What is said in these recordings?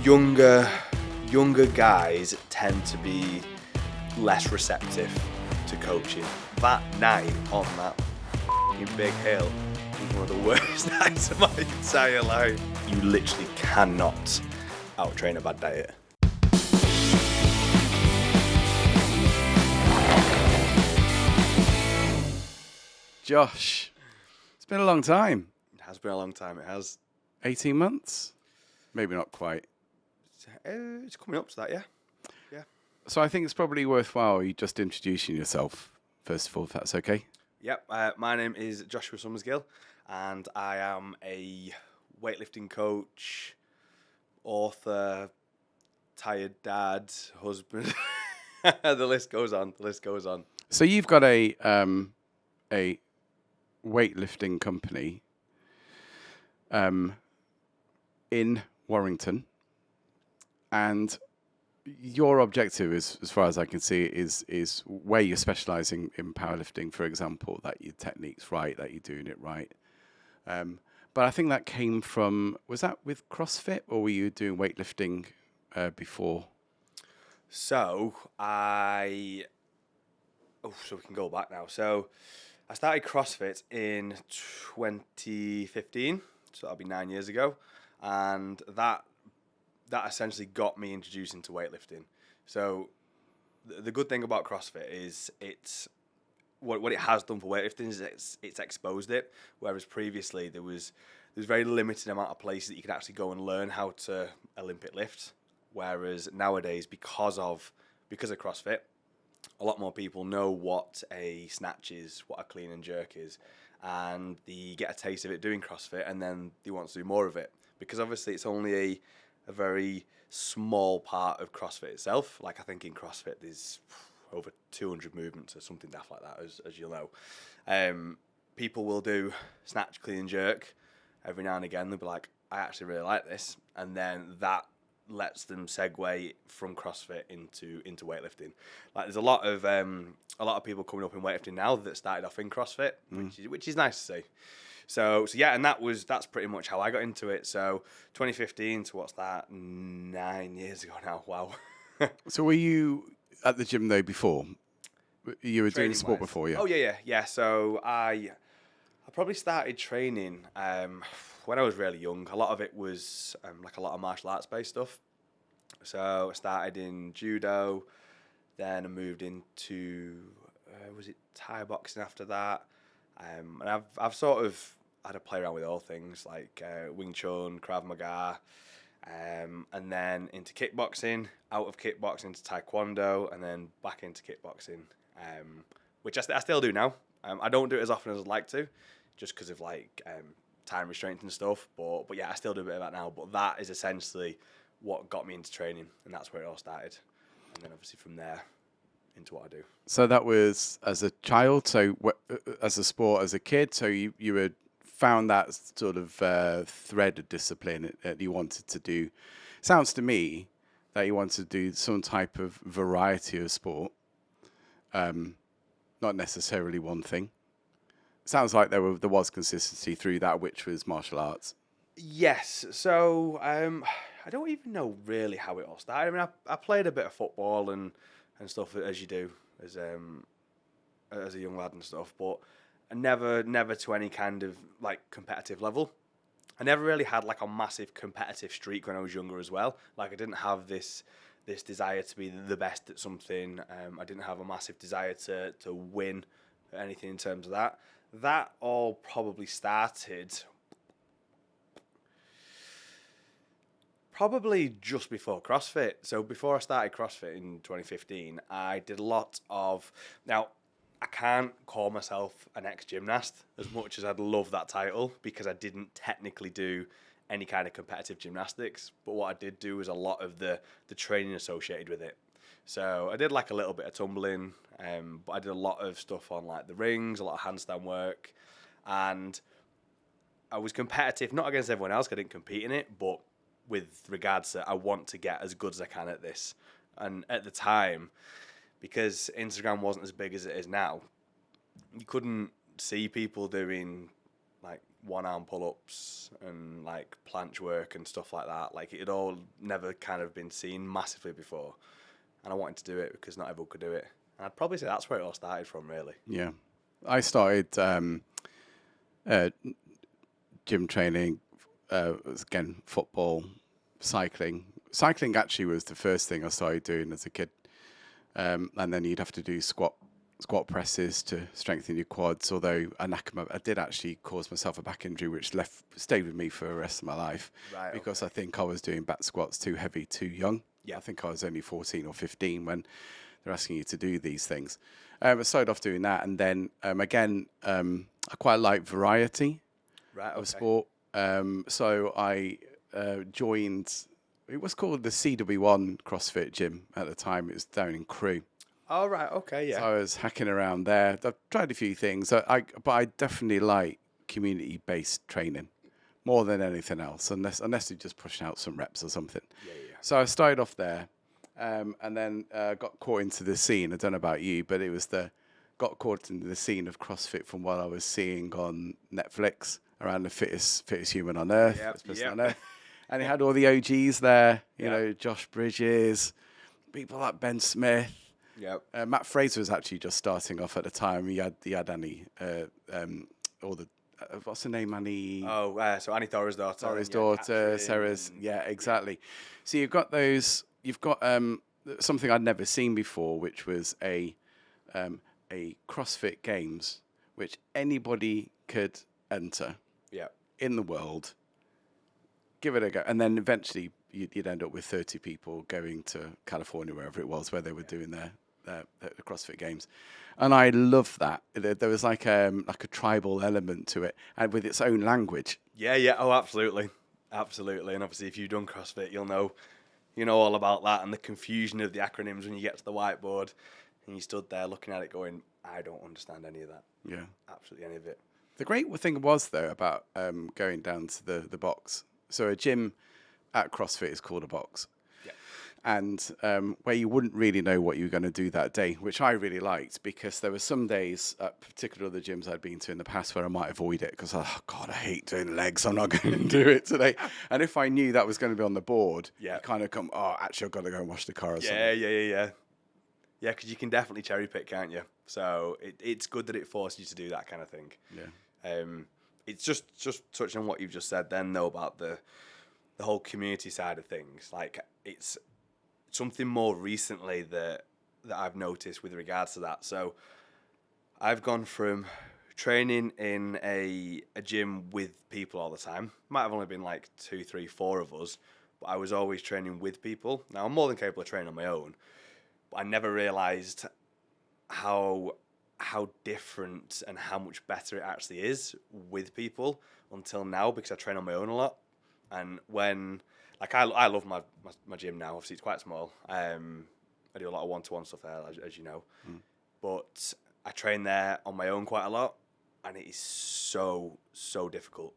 younger guys tend to be less receptive to coaching. That night on that big hill was one of the worst nights of my entire life. You literally cannot out-train a bad diet. Josh, it's been a long time. It has been a long time. It has. 18 months? Maybe not quite. It's coming up to that, yeah. Yeah. So I think it's probably worthwhile you just introducing yourself, first of all, if that's okay. Yep. My name is Josh Summersgill, and I am a weightlifting coach, author, tired dad, husband. The list goes on. So you've got a weightlifting company in Warrington, and your objective is, as far as I can see, is where you're specialising in powerlifting, for example, that your technique's right, that you're doing it right. But I think that came from, was that with CrossFit, or were you doing weightlifting before? So we can go back now. So I started CrossFit in 2015, so that'll be 9 years ago, and that essentially got me introduced into weightlifting. So the good thing about CrossFit is it's what it has done for weightlifting is it's exposed it, whereas previously there's very limited amount of places that you could actually go and learn how to Olympic lift, whereas nowadays because of CrossFit, a lot more people know what a snatch is, what a clean and jerk is, and they get a taste of it doing CrossFit, and then they want to do more of it, because obviously it's only a very small part of CrossFit itself. Like, I think in CrossFit there's over 200 movements or something daft like that, as you'll know. People will do snatch, clean and jerk every now and again. They'll be like, I actually really like this, and then that lets them segue from CrossFit into weightlifting. Like, there's a lot of people coming up in weightlifting now that started off in CrossFit, which is nice to see. So yeah, and that's pretty much how I got into it. So 2015 to what's that? 9 years ago now. Wow. So were you at the gym though before? You were doing sport before, yeah? Oh yeah. So I probably started training when I was really young. A lot of it was like a lot of martial arts based stuff. So I started in judo, then I moved into was it Thai boxing after that, and I've sort of had to play around with all things like Wing Chun, Krav Maga, and then into kickboxing, out of kickboxing to Taekwondo, and then back into kickboxing, which I still do now. I don't do it as often as I'd like to, just because of like time restraints and stuff. But yeah, I still do a bit of that now. But that is essentially what got me into training, and that's where it all started. And then obviously from there into what I do. So that was as a child, so as a sport, as a kid, so you had found that sort of thread of discipline that you wanted to do. Sounds to me that you wanted to do some type of variety of sport, not necessarily one thing. Sounds like there was consistency through that, which was martial arts. Yes. So I don't even know really how it all started. I mean, I played a bit of football and stuff, as you do as a young lad and stuff, but I never to any kind of like competitive level. I never really had like a massive competitive streak when I was younger as well. Like, I didn't have this desire to be the best at something. I didn't have a massive desire to win at anything in terms of that. That all probably started probably just before CrossFit. So before I started CrossFit in 2015, I did a lot of... Now, I can't call myself an ex-gymnast as much as I'd love that title, because I didn't technically do any kind of competitive gymnastics. But what I did do was a lot of the training associated with it. So I did like a little bit of tumbling, but I did a lot of stuff on like the rings, a lot of handstand work. And I was competitive, not against everyone else, 'cause I didn't compete in it, but with regards to I want to get as good as I can at this. And at the time, because Instagram wasn't as big as it is now, you couldn't see people doing like one-arm pull-ups and like planche work and stuff like that. Like it had all never kind of been seen massively before, and I wanted to do it because not everyone could do it. And I'd probably say that's where it all started from, really. Yeah. I started gym training, again, football, cycling. Cycling actually was the first thing I started doing as a kid. And then you'd have to do squat presses to strengthen your quads. Although I did actually cause myself a back injury, which stayed with me for the rest of my life. Right. Because I think I was doing back squats too heavy, too young. Yeah. I think I was only 14 or 15 when they're asking you to do these things. I started off doing that, and then again, I quite like variety of sport. So I joined. It was called the CW1 CrossFit gym at the time. It was down in Crewe. Oh, right. Okay. Yeah. So I was hacking around there. I've tried a few things. But I definitely like community-based training more than anything else, unless you're just pushing out some reps or something. Yeah. So I started off there, and then got caught into the scene. I don't know about you, but got caught into the scene of CrossFit from what I was seeing on Netflix around the fittest human on earth. On earth. And he had all the OGs there, you know, Josh Bridges, people like Ben Smith. Yep. Matt Fraser was actually just starting off at the time. He had Annie, all the, what's her name, Annie? Oh, so Annie Thor's daughter. Thor's daughter, Sarah's, exactly. So you've got something I'd never seen before, which was a CrossFit Games, which anybody could enter in the world. Give it a go, and then eventually you'd end up with 30 people going to California, wherever it was, where they were doing the CrossFit Games, and I loved that. There was like a tribal element to it, and with its own language. Yeah. Oh, absolutely. And obviously, if you've done CrossFit, you'll know all about that and the confusion of the acronyms when you get to the whiteboard, and you stood there looking at it, going, "I don't understand any of that." Yeah, absolutely any of it. The great thing was though about going down to the box. So a gym at CrossFit is called a box. Yeah. And where you wouldn't really know what you were going to do that day, which I really liked, because there were some days at particular other gyms I'd been to in the past where I might avoid it because, oh God, I hate doing legs. I'm not going to do it today. And if I knew that was going to be on the board, you kind of come, oh, actually, I've got to go and wash the car or something. Yeah, because you can definitely cherry pick, can't you? So it's good that it forces you to do that kind of thing. Yeah. It's just touching on what you've just said then, though, about the whole community side of things. Like, it's something more recently that I've noticed with regards to that. So I've gone from training in a gym with people all the time. Might have only been like 2, 3, 4 of us, but I was always training with people. Now, I'm more than capable of training on my own, but I never realised how different and how much better it actually is with people until now, because I train on my own a lot. And when, like, I love my gym now. Obviously, it's quite small. I do a lot of one-to-one stuff there, as you know. But I train there on my own quite a lot, and it is so difficult.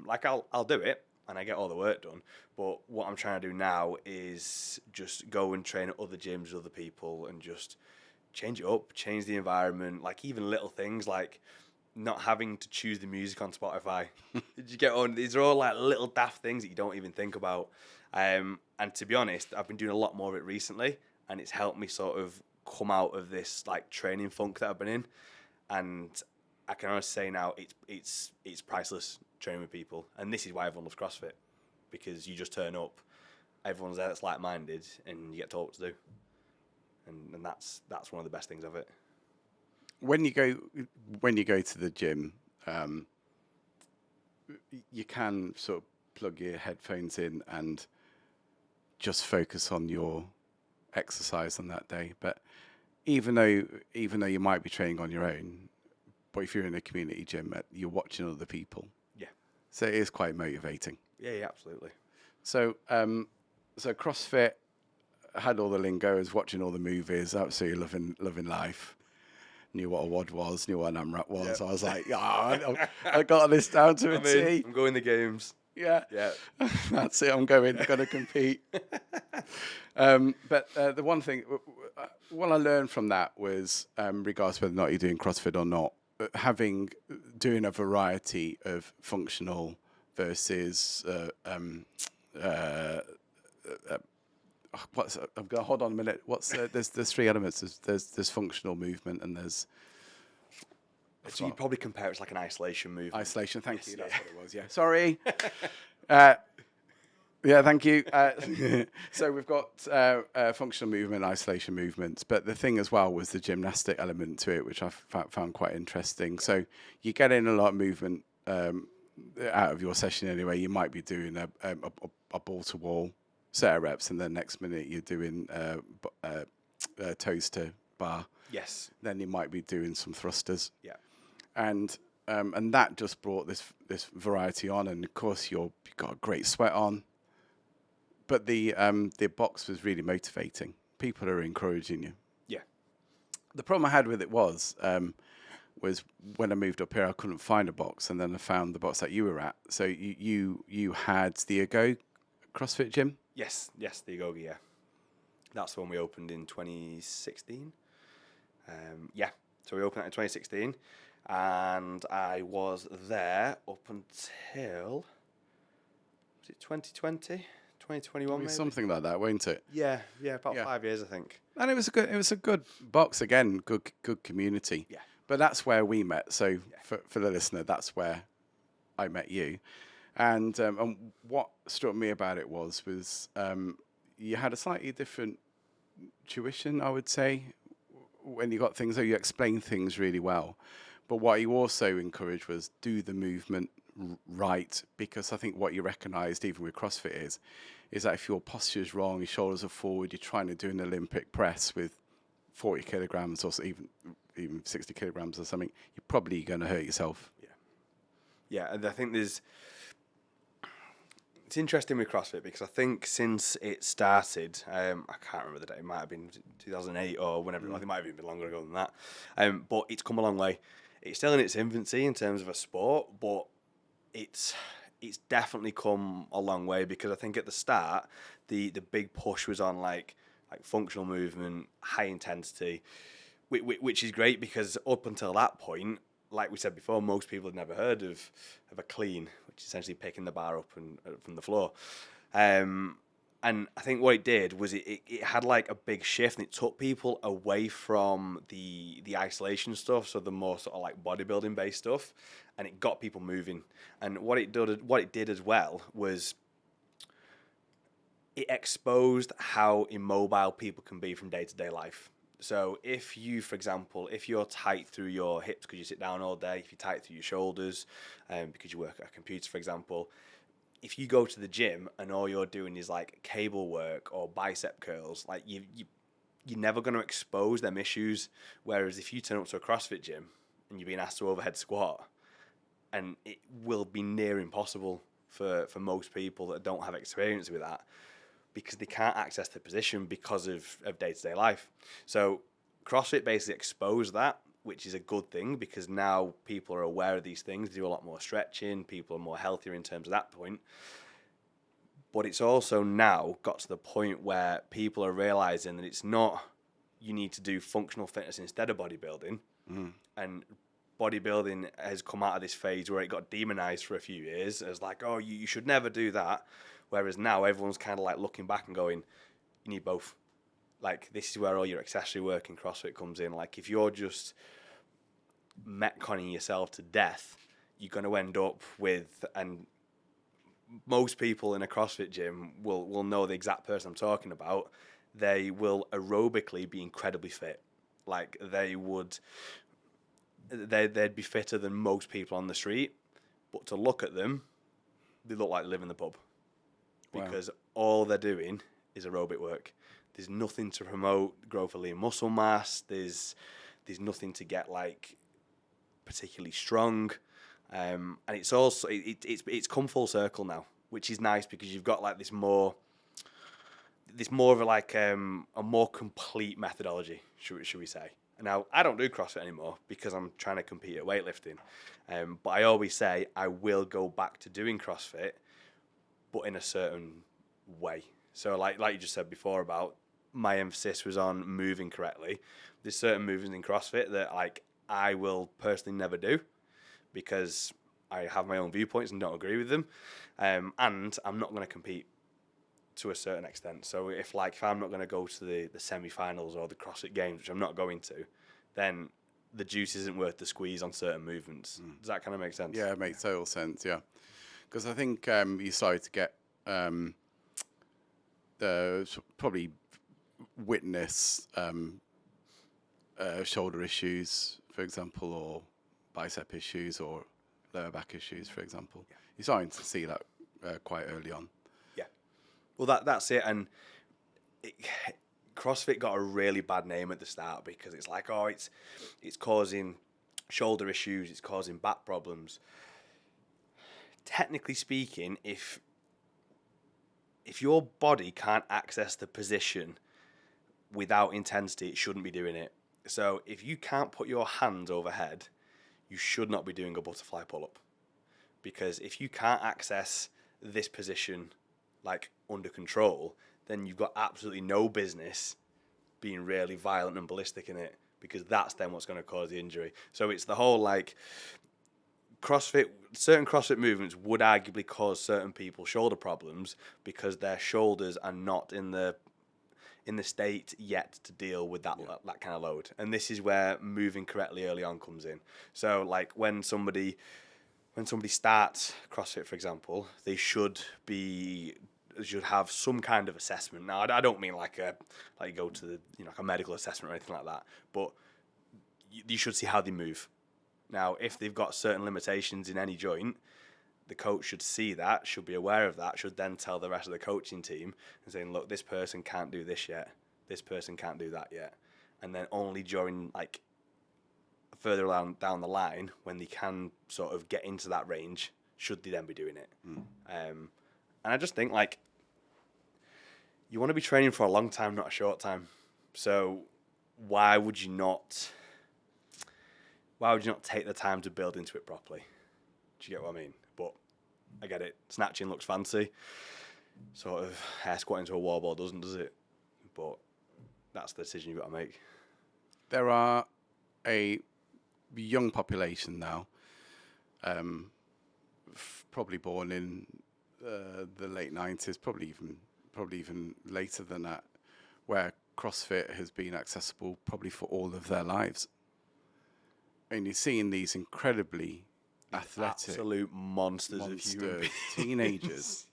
Like, I'll do it, and I get all the work done. But what I'm trying to do now is just go and train at other gyms with other people and just change it up, change the environment, like even little things like not having to choose the music on Spotify. Did you get on? These are all like little daft things that you don't even think about. And to be honest, I've been doing a lot more of it recently, and it's helped me sort of come out of this like training funk that I've been in. And I can honestly say now it's priceless training with people. And this is why everyone loves CrossFit, because you just turn up, everyone's there that's like-minded, and you get told what to do. And that's one of the best things of it. When you go to the gym, you can sort of plug your headphones in and just focus on your exercise on that day. But even though you might be training on your own, but if you're in a community gym, you're watching other people. Yeah. So it is quite motivating. Yeah, absolutely. So CrossFit had all the lingo, was watching all the movies, absolutely loving life. Knew what a WOD was, knew what an AMRAP was. Yep. I was like, I got this down to a T. I'm going to games. Yeah. That's it. I'm going to compete. But the one thing, what I learned from that was, regardless whether or not you're doing CrossFit or not, doing a variety of functional versus I've got, hold on a minute. There's three elements. There's functional movement and there's. So you'd probably compare it to like an isolation movement. Isolation, thank you. Yeah. That's what it was. Yeah. Sorry. Yeah, thank you. So we've got functional movement, isolation movements, but the thing as well was the gymnastic element to it, which I found quite interesting. So you get in a lot of movement out of your session anyway. You might be doing a ball to wall set of reps, and then next minute you're doing toes to bar. Yes. Then you might be doing some thrusters. Yeah. And that just brought this variety on, and of course you've got a great sweat on. But the box was really motivating. People are encouraging you. Yeah. The problem I had with it was when I moved up here, I couldn't find a box, and then I found the box that you were at. So you had the Ago CrossFit gym. Yes, the Agogi, yeah. That's the one we opened in 2016. So we opened that in 2016, and I was there up until, was it 2020? 2021 maybe? Something like that, won't it? Yeah, about 5 years I think. And it was a good box again, good community. Yeah. But that's where we met. So for the listener, that's where I met you. And what struck me about it was you had a slightly different tuition, I would say, when you got things. So you explained things really well. But what you also encouraged was do the movement right, because I think what you recognised even with CrossFit is that if your posture is wrong, your shoulders are forward, you're trying to do an Olympic press with 40 kilograms or even 60 kilograms or something, you're probably going to hurt yourself. Yeah, and I think it's interesting with CrossFit because I think since it started, I can't remember the date, it might have been 2008 or whenever, I think it might have even been longer ago than that, but it's come a long way. It's still in its infancy in terms of a sport, but it's definitely come a long way, because I think at the start the big push was on like functional movement, high intensity, which is great because up until that point, like we said before, most people had never heard of a clean, which is essentially picking the bar up from the floor. And I think what it did was it had like a big shift, and it took people away from the isolation stuff, so the more sort of like bodybuilding based stuff, and it got people moving. And what it did as well was it exposed how immobile people can be from day to day life. So if you, for example, if you're tight through your hips because you sit down all day, if you're tight through your shoulders because you work at a computer, for example, if you go to the gym and all you're doing is like cable work or bicep curls, like you're never going to expose them issues. Whereas if you turn up to a CrossFit gym and you're being asked to overhead squat, and it will be near impossible for most people that don't have experience with that, because they can't access the position because of day-to-day life. So CrossFit basically exposed that, which is a good thing, because now people are aware of these things, they do a lot more stretching, people are more healthier in terms of that point. But it's also now got to the point where people are realizing that it's not, you need to do functional fitness instead of bodybuilding. And bodybuilding has come out of this phase where it got demonized for a few years as like, oh, you should never do that. Whereas now everyone's kind of like looking back and going, you need both. Like, this is where all your accessory work in CrossFit comes in. Like, if you're just metconning yourself to death, you're going to end up with, and most people in a CrossFit gym will know the exact person I'm talking about. They will aerobically be incredibly fit. Like, they'd be fitter than most people on the street. But to look at them, they look like they live in the pub. Because all they're doing is aerobic work. There's nothing to promote growth of lean muscle mass. There's nothing to get like particularly strong, and it's also it's come full circle now, which is nice, because you've got like this more of a like a more complete methodology, should we say? Now, I don't do CrossFit anymore because I'm trying to compete at weightlifting, but I always say I will go back to doing CrossFit, but in a certain way. So like you just said before about my emphasis was on moving correctly. There's certain movements in CrossFit that like I will personally never do, because I have my own viewpoints and don't agree with them, and I'm not going to compete to a certain extent. So if I'm not going to go to the semi-finals or the CrossFit Games, which I'm not going to, then the juice isn't worth the squeeze on certain movements. Does that kind of make sense? Yeah, it makes total sense. Yeah, because I think you started to get probably witness shoulder issues, for example, or bicep issues, or lower back issues, for example. Yeah. You're starting to see that quite early on. Yeah. Well, that's it. And CrossFit got a really bad name at the start because it's like, oh, it's causing shoulder issues, it's causing back problems. Technically speaking, if your body can't access the position without intensity, it shouldn't be doing it. So if you can't put your hands overhead, you should not be doing a butterfly pull-up. Because if you can't access this position like under control, then you've got absolutely no business being really violent and ballistic in it, because that's then what's going to cause the injury. So it's the whole like certain CrossFit movements would arguably cause certain people shoulder problems because their shoulders are not in the state yet to deal with that kind of load. And this is where moving correctly early on comes in. So like when somebody starts CrossFit, for example, they should have some kind of assessment. Now, I don't mean like you go to the like a medical assessment or anything like that, but you should see how they move. Now, if they've got certain limitations in any joint, the coach should see that, should be aware of that, should then tell the rest of the coaching team and saying, look, this person can't do this yet, this person can't do that yet. And then only during like further down the line, when they can sort of get into that range, should they then be doing it. And I just think like you want to be training for a long time, not a short time. So why would you not take the time to build into it properly? Do you get what I mean? But I get it. Snatching looks fancy. Sort of hair squatting to a wall ball doesn't, does it? But that's the decision you've got to make. There are a young population now, probably born in the late 90s, probably even later than that, where CrossFit has been accessible probably for all of their lives. And you're seeing these incredibly athletic, absolute monsters of human beings. Teenagers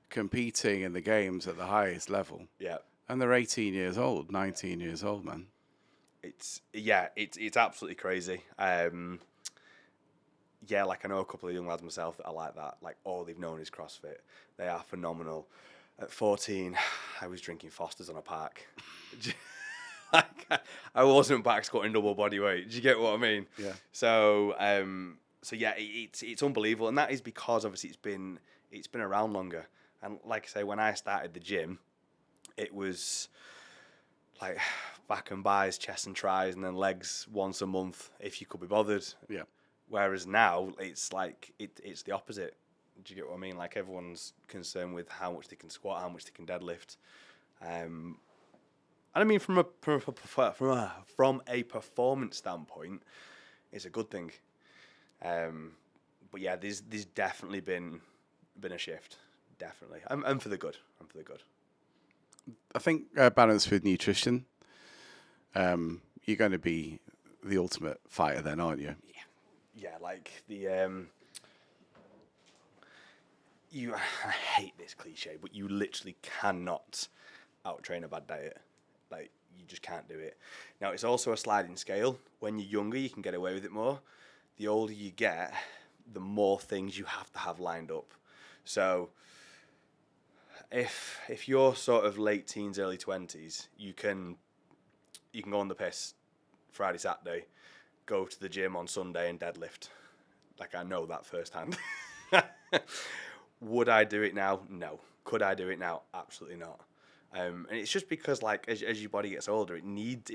competing in the games at the highest level. Yeah. And they're 18 years old, 19 years old, man. It's absolutely crazy. Like I know a couple of young lads myself that are like that. Like all they've known is CrossFit. They are phenomenal. At 14, I was drinking Fosters on a park. Like I wasn't back squatting double body weight. Do you get what I mean? Yeah. So it's unbelievable, and that is because obviously it's been around longer. And like I say, when I started the gym, it was like back and buys, chest and tries, and then legs once a month if you could be bothered. Yeah. Whereas now it's like it's the opposite. Do you get what I mean? Like everyone's concerned with how much they can squat, how much they can deadlift. And I mean from a performance standpoint, it's a good thing. But yeah, there's definitely been a shift, definitely, and for the good. I think balance with nutrition. You're going to be the ultimate fighter then, aren't you? Yeah, like the I hate this cliche, but you literally cannot out-train a bad diet. Like, you just can't do it. Now, it's also a sliding scale. When you're younger, you can get away with it more. The older you get, the more things you have to have lined up. So, if you're sort of late teens, early 20s, you can go on the piss Friday, Saturday, go to the gym on Sunday and deadlift. Like, I know that firsthand. Would I do it now? No. Could I do it now? Absolutely not. And it's just because, like, as your body gets older, it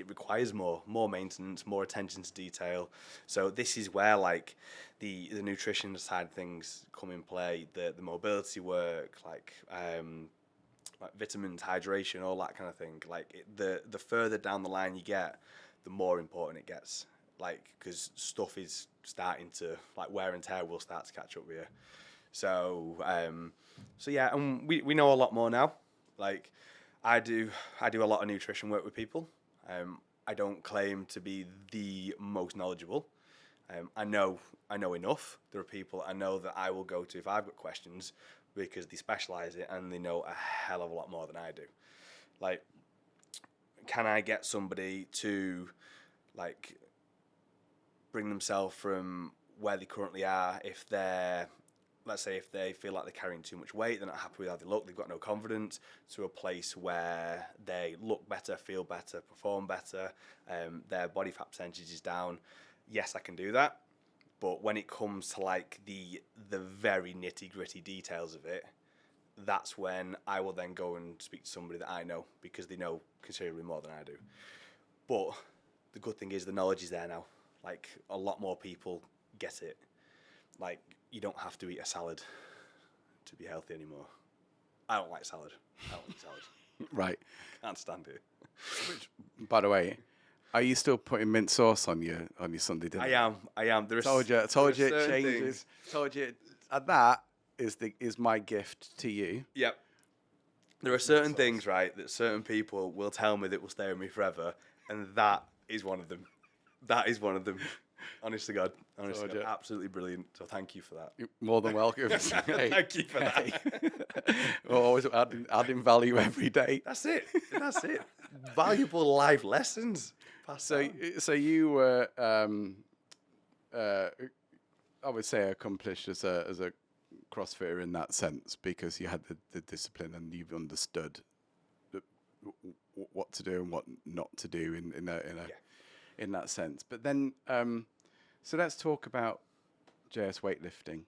requires more maintenance, more attention to detail. So this is where, like, the nutrition side of things come in play, the mobility work, like vitamins, hydration, all that kind of thing. Like the further down the line you get, the more important it gets. like, because stuff is starting to, like, wear and tear will start to catch up with you. So, so yeah, and we know a lot more now. Like, I do a lot of nutrition work with people. I don't claim to be the most knowledgeable. I know enough. There are people I know that I will go to if I've got questions because they specialize it and they know a hell of a lot more than I do. Like, can I get somebody to, like, bring themselves from where they currently are if they're, let's say, if they feel like they're carrying too much weight, they're not happy with how they look, they've got no confidence, to a place where they look better, feel better, perform better, their body fat percentage is down. Yes, I can do that. But when it comes to, like, the very nitty gritty details of it, that's when I will then go and speak to somebody that I know, because they know considerably more than I do. But the good thing is the knowledge is there now. Like, a lot more people get it. Like, you don't have to eat a salad to be healthy anymore. I don't like salad. I don't like salad. Right. Can't stand it. Which, by the way, are you still putting mint sauce on your Sunday dinner? I am. Told you it changes. Told you, and that is my gift to you. Yep. There are certain things, right, that certain people will tell me that will stay with me forever, and that is one of them. That is one of them. Honest to God. Absolutely brilliant. So thank you for that. You're more than welcome. Hey, thank you for that. We're always adding value every day. That's it. Valuable life lessons. So you were, I would say, accomplished as a CrossFitter in that sense, because you had the discipline and you've understood what to do and what not to do in that sense. But then, so let's talk about JS weightlifting.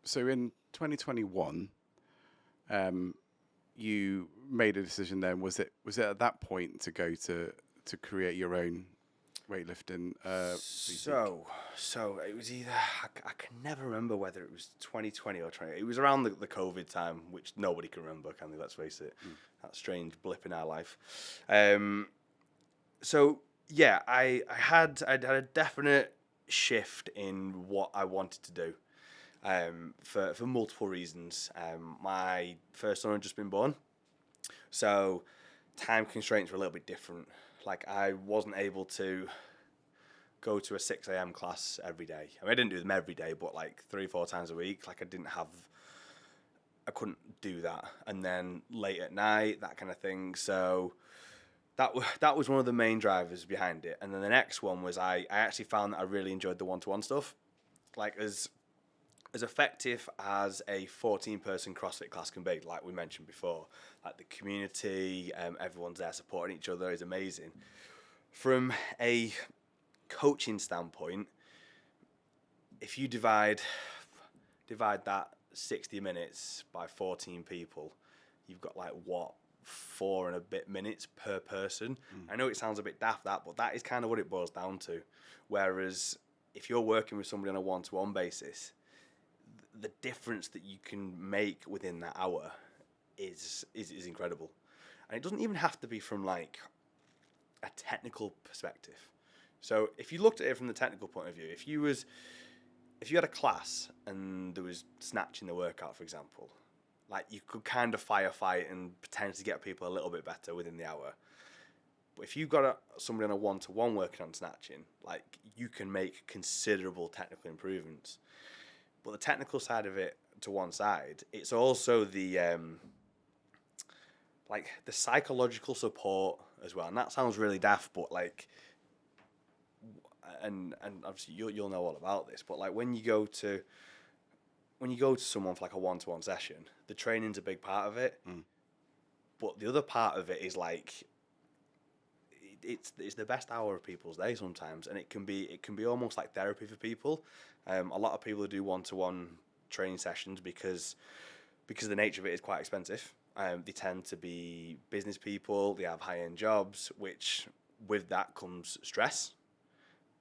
So in 2021, you made a decision. Then was it at that point to go to create your own weightlifting? So it was either, I can never remember whether it was 2020 or 20. It was around the COVID time, which nobody can remember, can they? Let's face it. That strange blip in our life. So yeah, I had a definite shift in what I wanted to do, for multiple reasons. My first son had just been born, so time constraints were a little bit different. Like, I wasn't able to go to a 6 a.m. class every day. I mean, I didn't do them every day, but like 3-4 times a week. Like, I couldn't do that. And then late at night, that kind of thing. So that was one of the main drivers behind it. And then the next one was I actually found that I really enjoyed the one-to-one stuff. Like, as effective as a 14-person CrossFit class can be, like we mentioned before, like the community, everyone's there supporting each other is amazing. From a coaching standpoint, if you divide that 60 minutes by 14 people, you've got like 4 and a bit minutes per person. I know it sounds a bit daft, but that is kind of what it boils down to. Whereas if you're working with somebody on a one-to-one basis, the difference that you can make within that hour is incredible. And it doesn't even have to be from like a technical perspective. So if you looked at it from the technical point of view, if you had a class and there was snatch in the workout, for example, like, you could kind of firefight and potentially get people a little bit better within the hour. But if you've got somebody on a one-to-one working on snatching, like, you can make considerable technical improvements. But the technical side of it to one side, it's also the like the psychological support as well. And that sounds really daft, but like, and obviously you'll know all about this, but like when you go to someone for like a one-to-one session, the training's a big part of it. But the other part of it is like, it's the best hour of people's day sometimes, and it can be almost like therapy for people. A lot of people who do one-to-one training sessions, because the nature of it is quite expensive. They tend to be business people. They have high-end jobs, which with that comes stress.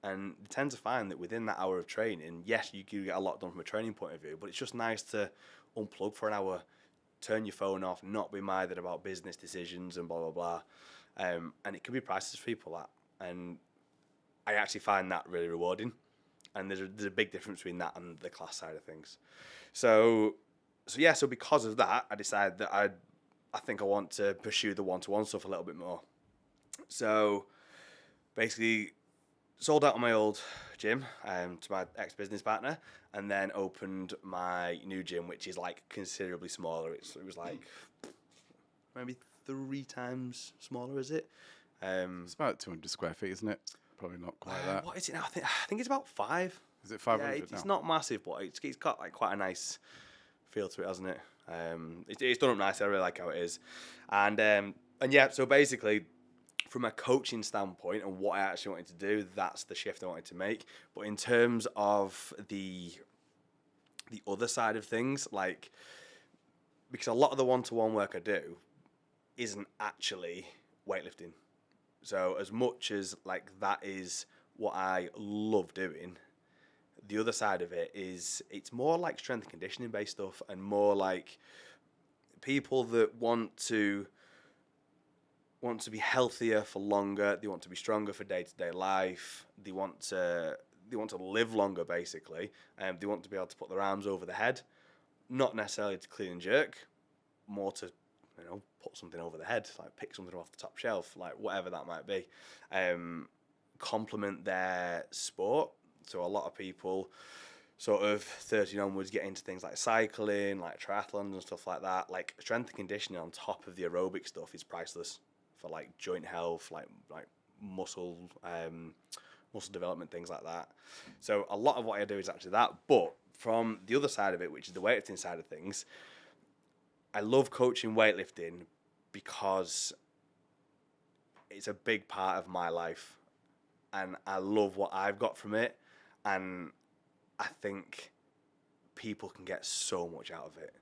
And they tend to find that within that hour of training, yes, you do get a lot done from a training point of view, but it's just nice to unplug for an hour, turn your phone off, not be minded about business decisions and blah, blah, blah. And it can be priceless for people, that. And I actually find that really rewarding. And there's a big difference between that and the class side of things. So because of that, I decided that I think I want to pursue the one-to-one stuff a little bit more. So basically sold out of my old gym to my ex-business partner, and then opened my new gym, which is like considerably smaller. It was like maybe 3 times smaller, is it? It's about 200 square feet, isn't it? Probably not quite that. What is it now? I think it's about 5. Is it 500 Yeah, now? it's not massive, but it's got like quite a nice feel to it, hasn't it? It's done up nice. I really like how it is, and yeah. So basically, from a coaching standpoint and what I actually wanted to do, that's the shift I wanted to make. But in terms of the other side of things, like, because a lot of the one-to-one work I do isn't actually weightlifting. So as much as like that is what I love doing, the other side of it is it's more like strength and conditioning based stuff, and more like people that want to be healthier for longer. They want to be stronger for day-to-day life. They want to live longer, basically. They want to be able to put their arms over the head, not necessarily to clean and jerk, more to put something over the head, like pick something off the top shelf, like whatever that might be. Complement their sport. So a lot of people sort of 13 onwards get into things like cycling, like triathlons and stuff like that. Like strength and conditioning on top of the aerobic stuff is priceless for like joint health, like muscle development, things like that. So a lot of what I do is actually that. But from the other side of it, which is the weightlifting side of things, I love coaching weightlifting because it's a big part of my life, and I love what I've got from it, and I think people can get so much out of it.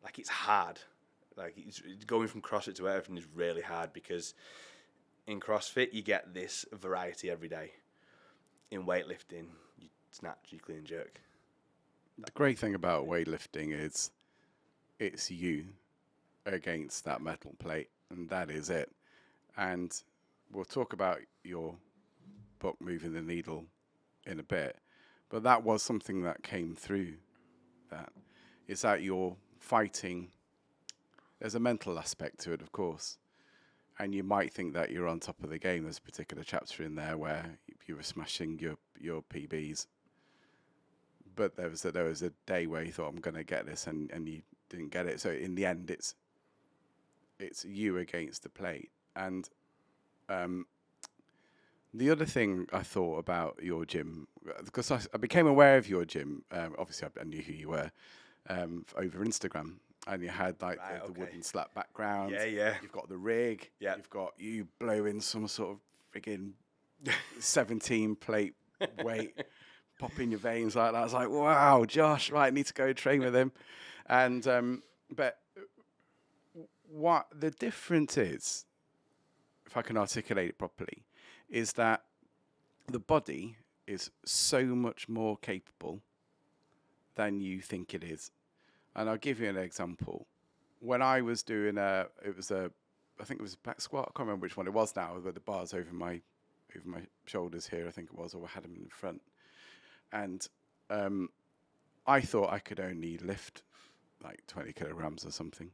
Like, it's hard. Like, it's going from CrossFit to weightlifting is really hard, because in CrossFit you get this variety every day. In weightlifting, you snatch, you clean and jerk. The great thing about weightlifting is it's you against that metal plate, and that is it. And we'll talk about your book, Moving the Needle, in a bit, but that was something that came through that. Is that you're fighting. There's a mental aspect to it, of course, and you might think that you're on top of the game. There's a particular chapter in there where you were smashing your PBs, but there was a day where you thought, I'm going to get this, and you didn't get it. So in the end, it's you against the plate. And the other thing I thought about your gym, because I became aware of your gym, obviously I knew who you were, over Instagram, and you had like the wooden slat background. Yeah. You've got the rig. Yeah. You've got you blowing some sort of friggin' 17 plate weight, popping your veins like that. I was like, wow, Josh, right, I need to go train with him. And but what the difference is, if I can articulate it properly, is that the body is so much more capable than you think it is. And I'll give you an example. When I was doing I think it was a back squat. I can't remember which one it was now, with the bars over my shoulders here, I think it was, or I had them in front. And I thought I could only lift like 20 kilograms or something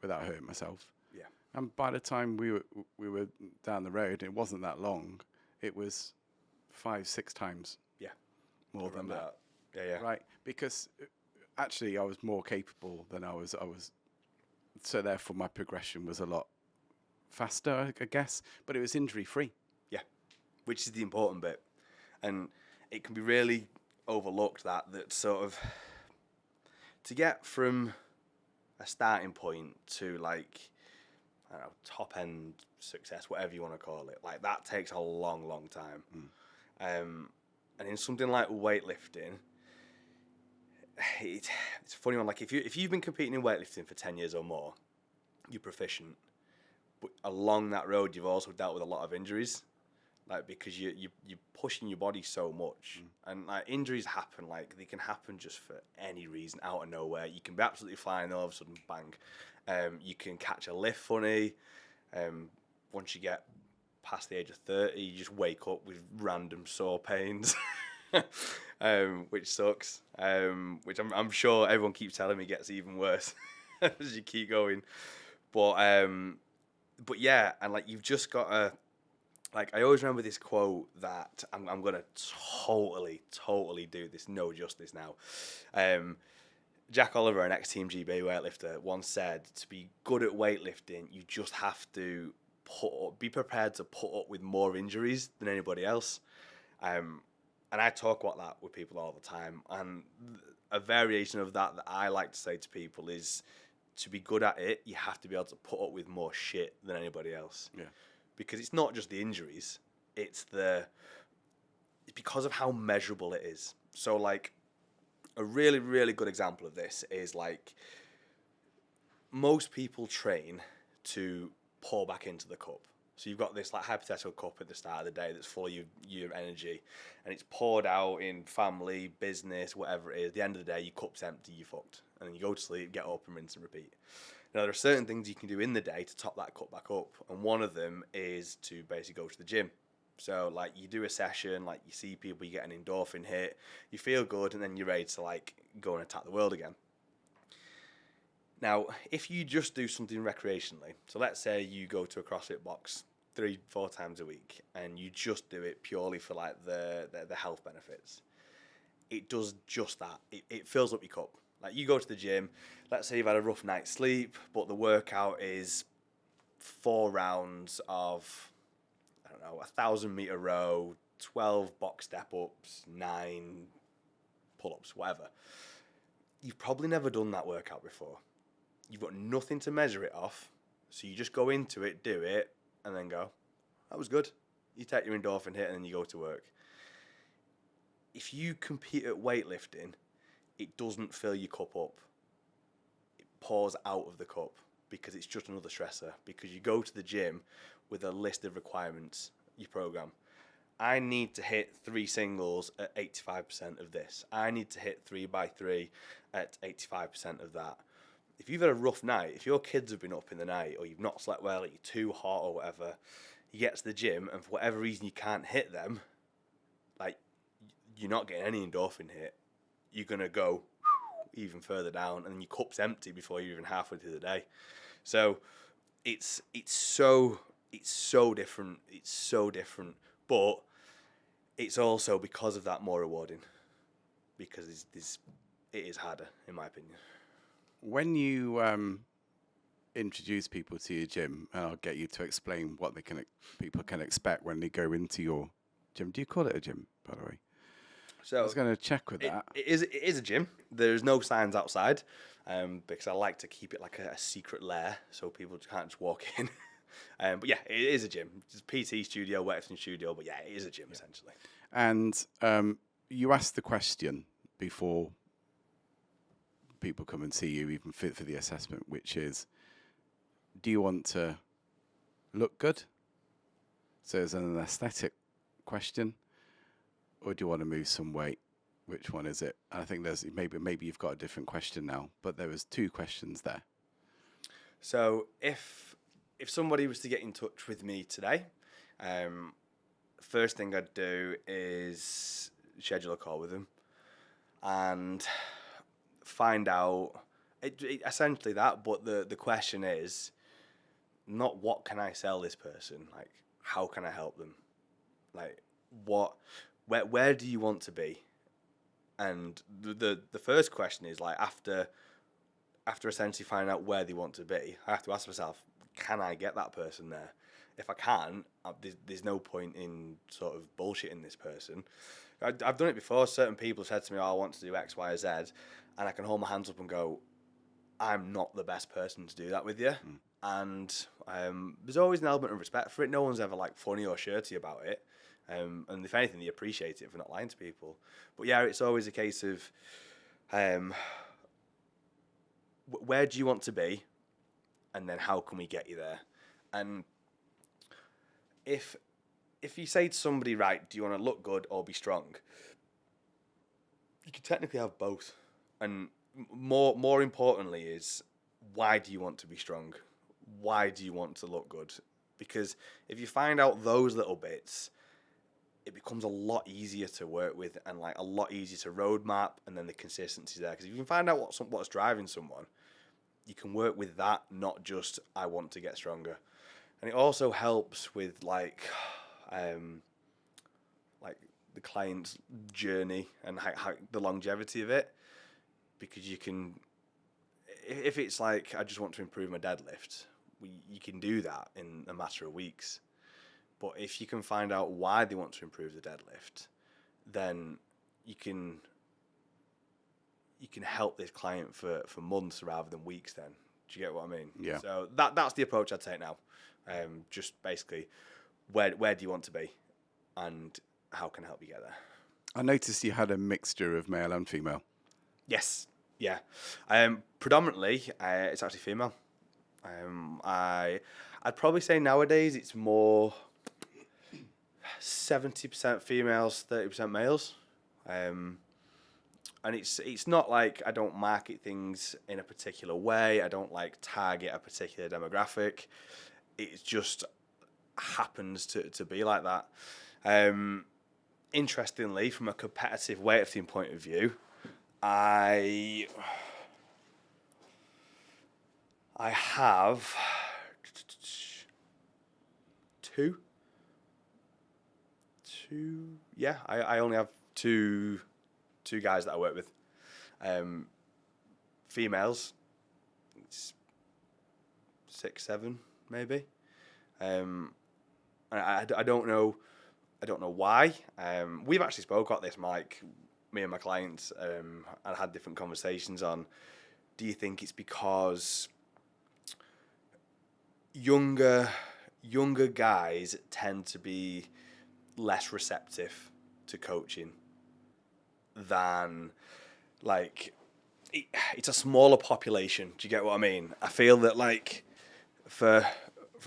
without hurting myself. Yeah. And by the time we were down the road, it wasn't that long. It was 5-6 times. Yeah. More than that. Yeah. Right, because actually I was more capable than I was. So therefore my progression was a lot faster, I guess. But it was injury free. Yeah, which is the important bit, and it can be really overlooked that sort of to get from a starting point to like, I don't know, top end success, whatever you want to call it, like that takes a long time. And in something like weightlifting, it's a funny one. Like if you've been competing in weightlifting for 10 years or more, you're proficient. But along that road, you've also dealt with a lot of injuries, like because you're pushing your body so much, and like injuries happen. Like they can happen just for any reason, out of nowhere. You can be absolutely fine, and all of a sudden, bang. You can catch a lift funny. Once you get past the age of 30, you just wake up with random sore pains, which sucks. Which I'm sure everyone keeps telling me gets even worse as you keep going. But yeah, and like you've just got to, like, I always remember this quote that I'm gonna totally do this no justice now. Jack Oliver, an ex-Team GB weightlifter, once said, to be good at weightlifting, you just have to be prepared to put up with more injuries than anybody else. And I talk about that with people all the time. And a variation of that I like to say to people is, to be good at it, you have to be able to put up with more shit than anybody else. Yeah. Because it's not just the injuries, it's because of how measurable it is. So, like, a really, really good example of this is, like, most people train to pour back into the cup. So you've got this, like, hypothetical cup at the start of the day that's full of your energy, and it's poured out in family, business, whatever it is. At the end of the day, your cup's empty, you're fucked. And then you go to sleep, get up, and rinse and repeat. Now, there are certain things you can do in the day to top that cup back up, and one of them is to basically go to the gym. So, like, you do a session, like, you see people, you get an endorphin hit, you feel good, and then you're ready to, like, go and attack the world again. Now, if you just do something recreationally, so let's say you go to a CrossFit box 3-4 times a week, and you just do it purely for, like, the health benefits, it does just that. It fills up your cup. Like, you go to the gym, let's say you've had a rough night's sleep, but the workout is 4 rounds of, I don't know, 1,000-meter row, 12 box step-ups, 9 pull-ups, whatever. You've probably never done that workout before. You've got nothing to measure it off, so you just go into it, do it, and then go, that was good. You take your endorphin hit, and then you go to work. If you compete at weightlifting, it doesn't fill your cup up. It pours out of the cup because it's just another stressor. Because you go to the gym with a list of requirements, your program. I need to hit 3 singles at 85% of this. I need to hit 3x3 at 85% of that. If you've had a rough night, if your kids have been up in the night, or you've not slept well, or you're too hot or whatever, you get to the gym and for whatever reason you can't hit them, like, you're not getting any endorphin hit. You're going to go even further down, and then your cup's empty before you're even halfway through the day. So it's so different. It's so different. But it's also, because of that, more rewarding. Because it is harder, in my opinion. When you introduce people to your gym, and I'll get you to explain what people can expect when they go into your gym. Do you call it a gym, by the way? So I was going to check with that. It is a gym. There's no signs outside, because I like to keep it like a secret lair, so people can't just walk in. But yeah, it is a gym. It's a PT studio, weightlifting studio, but yeah, it is a gym essentially. And you asked the question before people come and see you, even fit for the assessment, which is, do you want to look good? So it's an aesthetic question. Or do you want to move some weight? Which one is it? And I think there's maybe you've got a different question now, but there was 2 questions there. So if somebody was to get in touch with me today, first thing I'd do is schedule a call with them and find out essentially that. But the question is not what can I sell this person, like how can I help them, like where do you want to be? And the first question is, like, after essentially finding out where they want to be, I have to ask myself, can I get that person there? If I can't, there's no point in sort of bullshitting this person. I've done it before. Certain people have said to me, oh, I want to do X, Y, Z, and I can hold my hands up and go, I'm not the best person to do that with you. And there's always an element of respect for it. No one's ever, like, funny or shirty about it. And if anything, they appreciate it for not lying to people. But yeah, it's always a case of where do you want to be, and then how can we get you there? And if you say to somebody, right, do you want to look good or be strong? You can technically have both. And more importantly is, why do you want to be strong? Why do you want to look good? Because if you find out those little bits, it becomes a lot easier to work with and like a lot easier to roadmap, and then the consistency there. Because if you can find out what's driving someone, you can work with that, not just I want to get stronger. And it also helps with like the client's journey and how the longevity of it, because you can, if it's like I just want to improve my deadlift, you can do that in a matter of weeks. But if you can find out why they want to improve the deadlift, then you can help this client for months rather than weeks then. Do you get what I mean? Yeah. So that's the approach I take now. Just basically, where do you want to be, and how can I help you get there? I noticed you had a mixture of male and female. Yes. Yeah. Predominantly, it's actually female. I'd probably say nowadays it's more 70% females, 30% males. And it's not like I don't market things in a particular way. I don't like target a particular demographic. It just happens to be like that. Interestingly, from a competitive weightlifting point of view, I have two. Yeah, I only have two guys that I work with. Females, it's 6, 7 maybe. I don't know why. We've actually spoke about this, Mike, me and my clients, and had different conversations on, do you think it's because younger guys tend to be less receptive to coaching than, like, it's a smaller population. Do you get what I mean? I feel that, like, for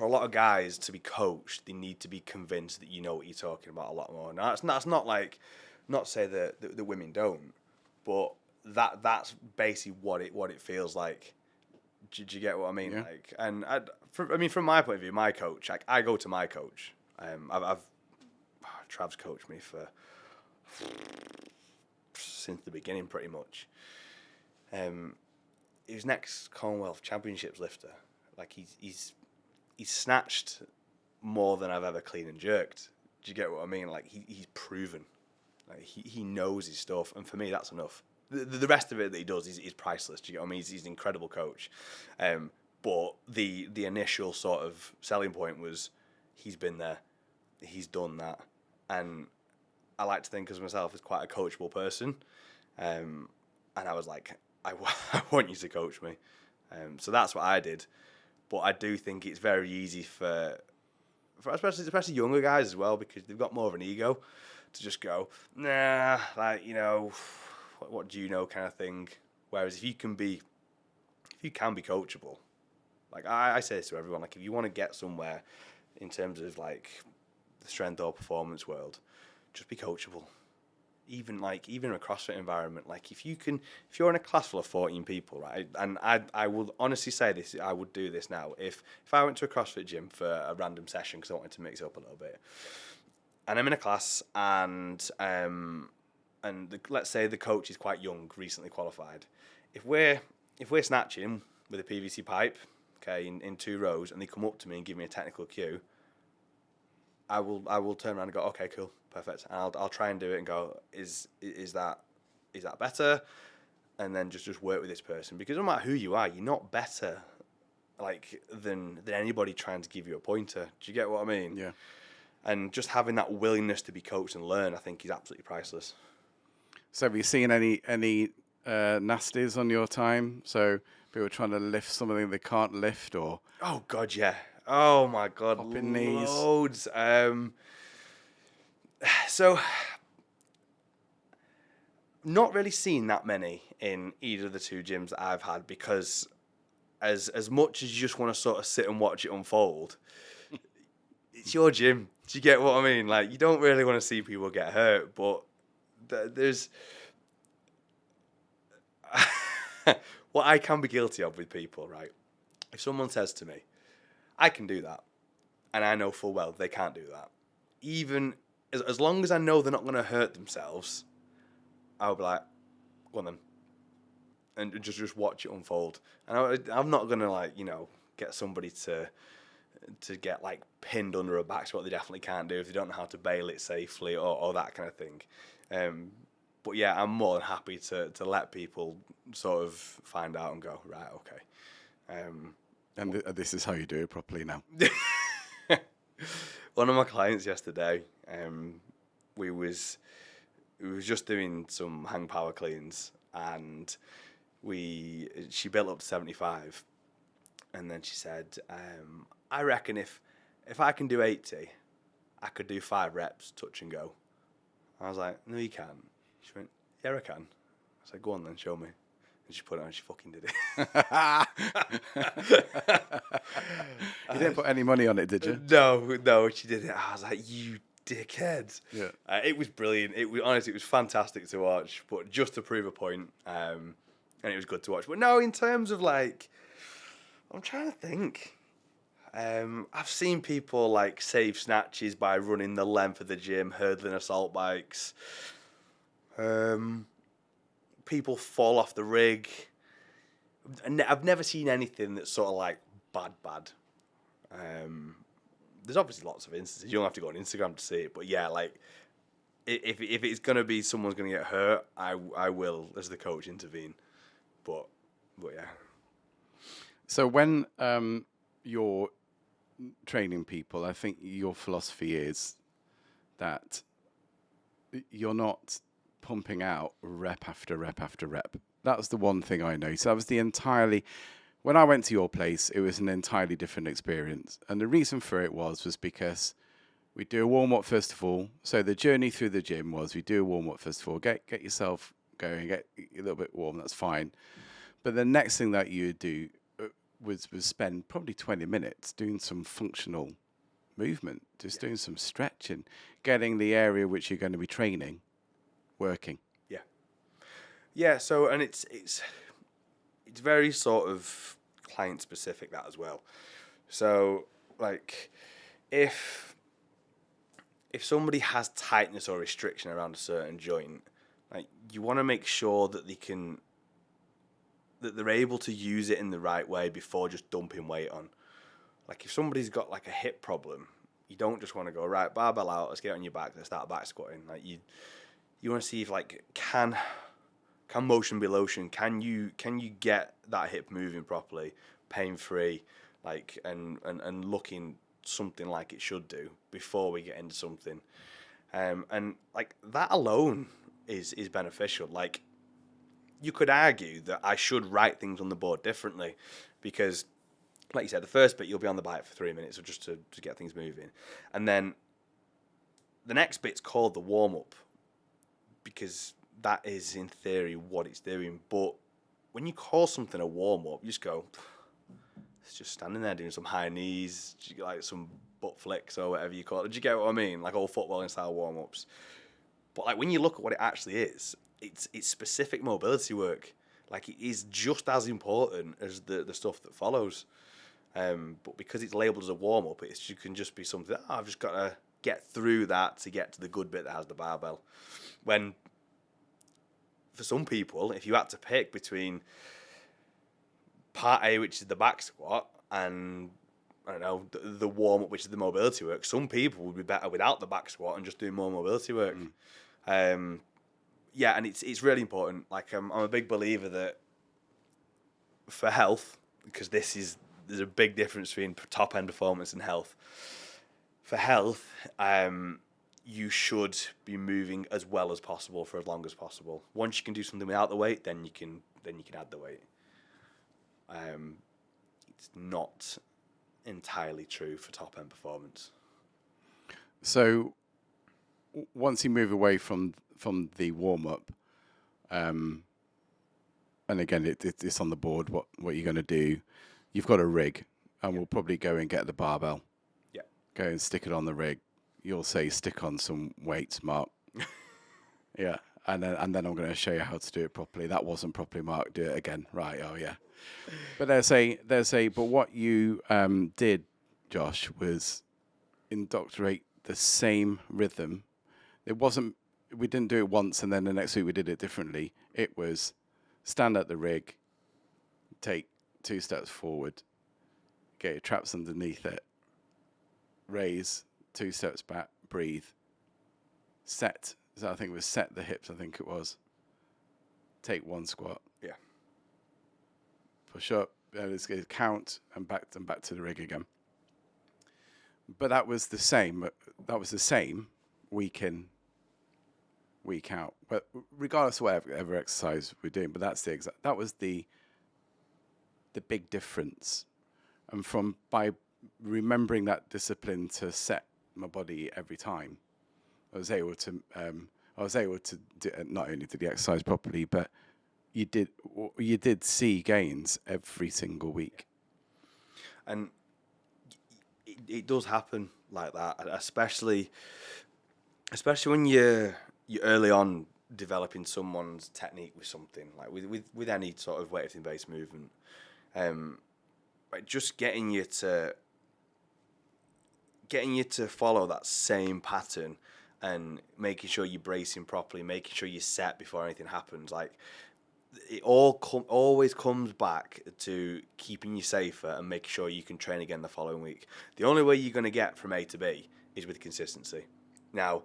a lot of guys to be coached, they need to be convinced that you know what you're talking about a lot more. Now, that's not like, not to say that the women don't, but that's basically what it feels like. Do you get what I mean? Yeah. Like, and from my point of view, my coach, like, I go to my coach. Trav's coached me since the beginning, pretty much. He was next Commonwealth Championships lifter. Like, he's snatched more than I've ever clean and jerked. Do you get what I mean? Like, he's proven. Like, he knows his stuff, and for me, that's enough. The rest of it that he does is priceless. Do you get what I mean? He's an incredible coach. But the initial sort of selling point was, he's been there, he's done that, and I like to think of myself as quite a coachable person. And I was like, I want you to coach me. So that's what I did. But I do think it's very easy for especially younger guys as well, because they've got more of an ego, to just go, nah, like, you know, what do you know, kind of thing. Whereas if you can be coachable, like I say this to everyone, like, if you want to get somewhere in terms of like the strength or performance world, just be coachable. Even in a CrossFit environment, like if you're in a class full of 14 people, right? And I will honestly say this, I would do this now. If I went to a CrossFit gym for a random session because I wanted to mix it up a little bit, and I'm in a class and let's say the coach is quite young, recently qualified. If we're snatching with a PVC pipe, okay, in 2 rows, and they come up to me and give me a technical cue, I will turn around and go, okay, cool, perfect, and I'll try and do it and go, is that better, and then just work with this person, because no matter who you are, you're not better like than anybody trying to give you a pointer. Do you get what I mean? Yeah. And just having that willingness to be coached and learn, I think, is absolutely priceless. So have you seen any nasties on your time? So people trying to lift something they can't lift, or Oh God, yeah. Oh my God, popping knees. loads. So not really seen that many in either of the 2 gyms that I've had, because as much as you just want to sort of sit and watch it unfold, it's your gym. Do you get what I mean? Like, you don't really want to see people get hurt, but there's what I can be guilty of with people, right? If someone says to me, I can do that, and I know full well they can't do that. Even as long as I know they're not going to hurt themselves, I'll be like, go on then. And just watch it unfold. And I'm not going to, like, you know, get somebody to get, like, pinned under a back squat they definitely can't do if they don't know how to bail it safely or that kind of thing. But yeah, I'm more than happy to let people sort of find out and go, right, okay. And this is how you do it properly now. One of my clients yesterday, we was just doing some hang power cleans, and she built up to 75, and then she said, I reckon if I can do 80, I could do 5 reps touch and go. I was like, no, you can't. She went, yeah, I can. I said, go on then, show me. And she put it on, she fucking did it. You didn't put any money on it, did you? No, she did it. I was like, you dickhead. Yeah. It was brilliant. Honestly, it was fantastic to watch, but just to prove a point, and it was good to watch. But no, in terms of, like, I'm trying to think. I've seen people, like, save snatches by running the length of the gym, hurdling assault bikes. People fall off the rig. I've never seen anything that's sort of, like, bad. There's obviously lots of instances. You don't have to go on Instagram to see it, but yeah, like, if it's gonna be someone's gonna get hurt, I will, as the coach, intervene. But yeah. So when you're training people, I think your philosophy is that you're not pumping out rep after rep after rep. That's the one thing I know. So that was when I went to your place, it was an entirely different experience. And the reason for it was because we do a warm-up first of all. So the journey through the gym was we do a warm-up first of all, get yourself going, get a little bit warm, that's fine. But the next thing that you would do was spend probably 20 minutes doing some functional movement, just doing some stretching, getting the area which you're going to be training working. Yeah, so, and it's very sort of client specific, that as well. So, like, if somebody has tightness or restriction around a certain joint, like, you want to make sure that they're able to use it in the right way before just dumping weight on. Like, if somebody's got, like, a hip problem, you don't just want to go, right, barbell out, let's get on your back, let's start back squatting. Like, you want to see if, like, can motion be lotion? Can you get that hip moving properly, pain free, like, and looking something like it should do before we get into something, and like that alone is beneficial. Like, you could argue that I should write things on the board differently, because, like you said, the first bit you'll be on the bike for 3 minutes, or just to get things moving, and then the next bit's called the warm up, because that is, in theory, what it's doing. But when you call something a warm-up, you just go, it's just standing there doing some high knees, like some butt flicks or whatever you call it. Do you get what I mean? Like all footballing style warm-ups. But like when you look at what it actually is, it's specific mobility work. Like, it is just as important as the stuff that follows. But because it's labelled as a warm-up, it can just be something, I've just got to get through that to get to the good bit that has the barbell. When for some people, if you had to pick between part A, which is the back squat, and, I don't know, the warm-up, which is the mobility work, some people would be better without the back squat and just doing more mobility work. Yeah, and it's really important. Like, I'm a big believer that for health, because there's a big difference between top-end performance and health. For health, you should be moving as well as possible for as long as possible. Once you can do something without the weight, then you can add the weight. It's not entirely true for top end performance. So once you move away from the warm up, and again it's on the board what you're going to do. You've got a rig, and we'll probably go and get the barbell. Yeah. Go and stick it on the rig. You'll say stick on some weights, Mark. Yeah, and then I'm going to show you how to do it properly. That wasn't properly, Mark. Do it again. Right? Oh yeah. But they'll say, but what you did, Josh, was indoctrinate the same rhythm. It wasn't, we didn't do it once and then the next week we did it differently. It was stand at the rig, take 2 steps forward, get your traps underneath it, raise 2 steps back, breathe, set. So I think it was set the hips, I think it was. Take 1 squat. Yeah. Push up, let's count and back to the rig again. But that was the same. That was the same week in, week out. But regardless of whatever exercise we're doing, but that's that was the big difference. And by remembering that discipline to set my body every time, I was able to do, not only did the exercise properly, but you did see gains every single week. And it does happen like that, especially when you're early on developing someone's technique with something, like with any sort of weightlifting based movement. Like just getting you to follow that same pattern and making sure you're bracing properly, making sure you're set before anything happens. Like it always comes back to keeping you safer and making sure you can train again the following week. The only way you're going to get from A to B is with consistency. Now,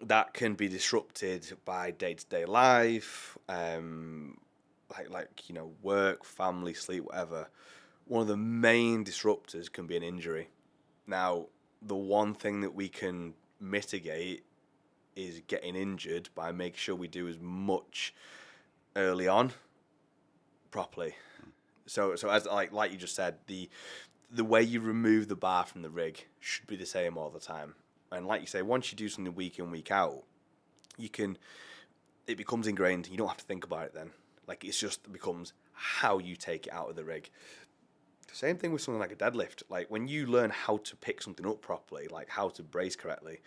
that can be disrupted by day-to-day life, like work, family, sleep, whatever. One of the main disruptors can be an injury. Now, the one thing that we can mitigate is getting injured by making sure we do as much early on properly. So as like you just said, the way you remove the bar from the rig should be the same all the time. And like you say, once you do something week in, week out, it becomes ingrained. You don't have to think about it then. Like it becomes how you take it out of the rig. Same thing with something like a deadlift. Like when you learn how to pick something up properly, like how to brace correctly,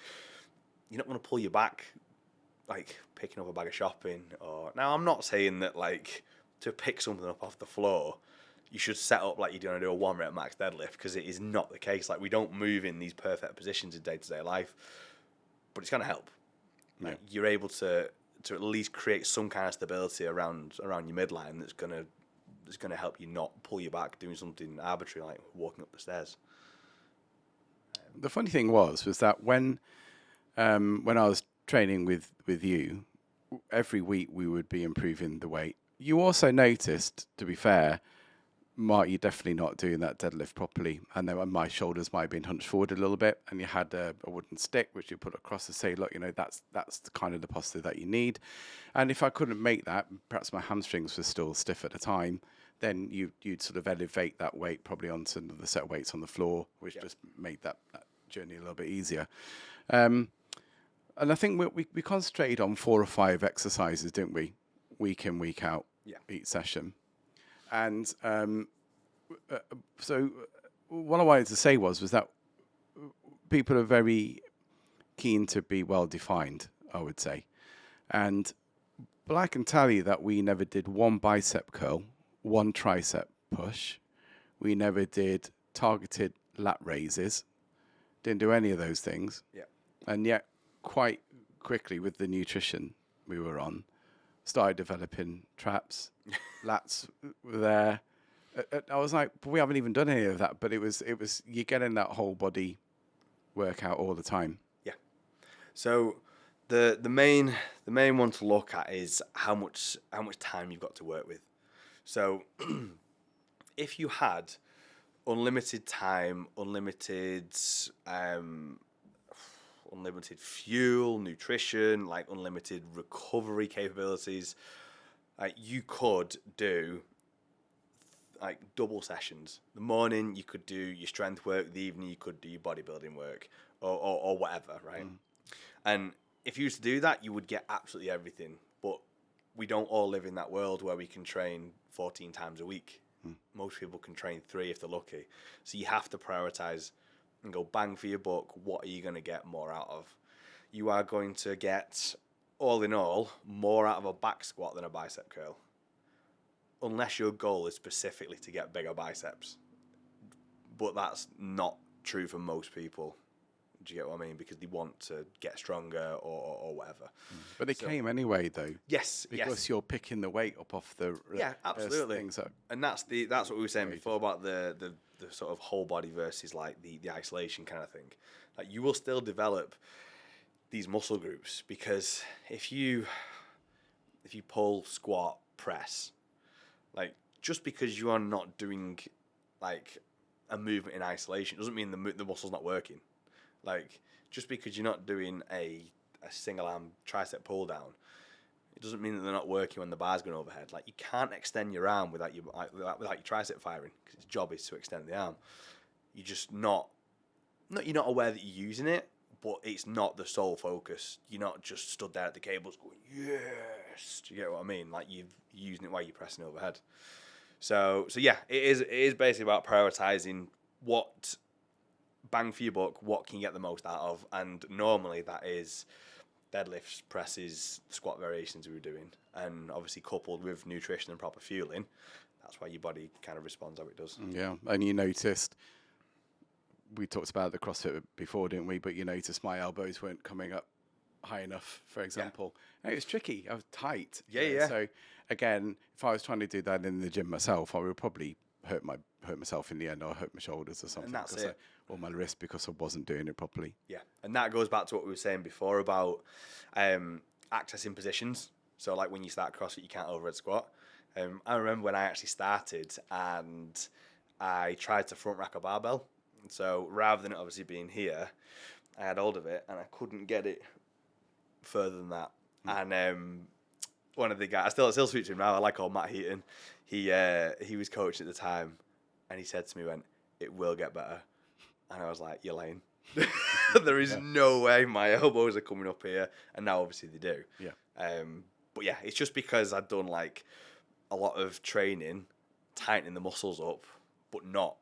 you're not going to pull your back like picking up a bag of shopping. Or now I'm not saying that like to pick something up off the floor you should set up like you're going to do a 1 rep max deadlift, because it is not the case. Like we don't move in these perfect positions in day-to-day life, but it's going to help. Yeah. Like, you're able to at least create some kind of stability around your midline that's going to help you not pull you back doing something arbitrary like walking up the stairs. The funny thing was that when I was training with you, every week we would be improving the weight. You also noticed, to be fair, Mark, you're definitely not doing that deadlift properly. And then my shoulders might have been hunched forward a little bit, and you had a wooden stick which you put across to say, look, that's the kind of the posture that you need. And if I couldn't make that, perhaps my hamstrings were still stiff at the time, then you'd sort of elevate that weight probably onto the set of weights on the floor, which just made that journey a little bit easier. And I think we concentrated on 4 or 5 exercises, didn't we? Week in, week out, each session. And so what I wanted to say was that people are very keen to be well defined, I would say. But I can tell you that we never did 1 bicep curl, 1 tricep push. We never did targeted lat raises. Didn't do any of those things. Yeah. And yet, quite quickly with the nutrition we were on, started developing traps, lats were there. I was like, but we haven't even done any of that. But it was you're getting that whole body workout all the time. Yeah. So the main one to look at is how much time you've got to work with. So if you had unlimited time, unlimited fuel, nutrition, like unlimited recovery capabilities, you could do like double sessions. The morning you could do your strength work, the evening you could do your bodybuilding work or whatever, right? And if you used to do that, you would get absolutely everything. But we don't all live in that world where we can train 14 times a week. Most people can train 3 if they're lucky. So you have to prioritize and go bang for your buck. What are you going to get more out of? You are going to get, all in all, more out of a back squat than a bicep curl. Unless your goal is specifically to get bigger biceps. But that's not true for most people. Do you get what I mean? Because they want to get stronger or whatever. But they came anyway, though. Yes, because you're picking the weight up off the absolutely. Things that and that's what we were saying before about the sort of whole body versus like the isolation kind of thing. Like you will still develop these muscle groups, because if you pull, squat, press, like just because you are not doing like a movement in isolation doesn't mean the muscle's not working. Like just because you're not doing a single arm tricep pull down, it doesn't mean that they're not working when the bar's going overhead. Like you can't extend your arm without your tricep firing, because its job is to extend the arm. You're just you're not aware that you're using it, but it's not the sole focus. You're not just stood there at the cables going, yes. Do you get what I mean? Like you're using it while you're pressing overhead. So yeah, it is basically about prioritizing what bang for your buck, what can you get the most out of, and normally that is deadlifts, presses, squat variations we were doing, and obviously coupled with nutrition and proper fueling, that's why your body kind of responds how it does. Yeah, and you noticed, we talked about the CrossFit before, didn't we? But you noticed my elbows weren't coming up high enough, for example. And it was tricky. I was tight. Yeah. So again, if I was trying to do that in the gym myself, I would probably hurt myself in the end, or hurt my shoulders or something. And that's it. Or my wrist, because I wasn't doing it properly. Yeah, and that goes back to what we were saying before about accessing positions. So like when you start CrossFit, you can't overhead squat. I remember when I actually started and I tried to front rack a barbell. So rather than it obviously being here, I had hold of it and I couldn't get it further than that. And one of the guys, I still speak to him now, I like old Matt Heaton. He was coaching at the time, and he said to me, "It will get better." And I was like, "You're lying." There is no way my elbows are coming up here, and now obviously they do. Yeah. But yeah, it's just because I'd done like a lot of training, tightening the muscles up, but not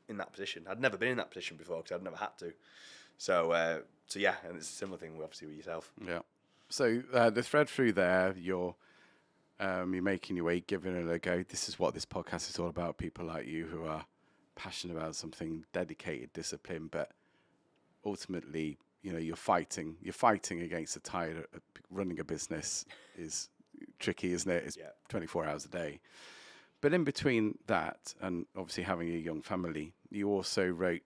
in that position. I'd never been in that position before because I'd never had to. So yeah, and it's a similar thing obviously with yourself. Yeah. So the thread through there, you're making your weight, giving it a go. This is what this podcast is all about. People like you who are passionate about something, dedicated, discipline, but ultimately, you're fighting against the tide. Running a business is tricky, isn't it? It's 24 hours a day. But in between that, and obviously having a young family, you also wrote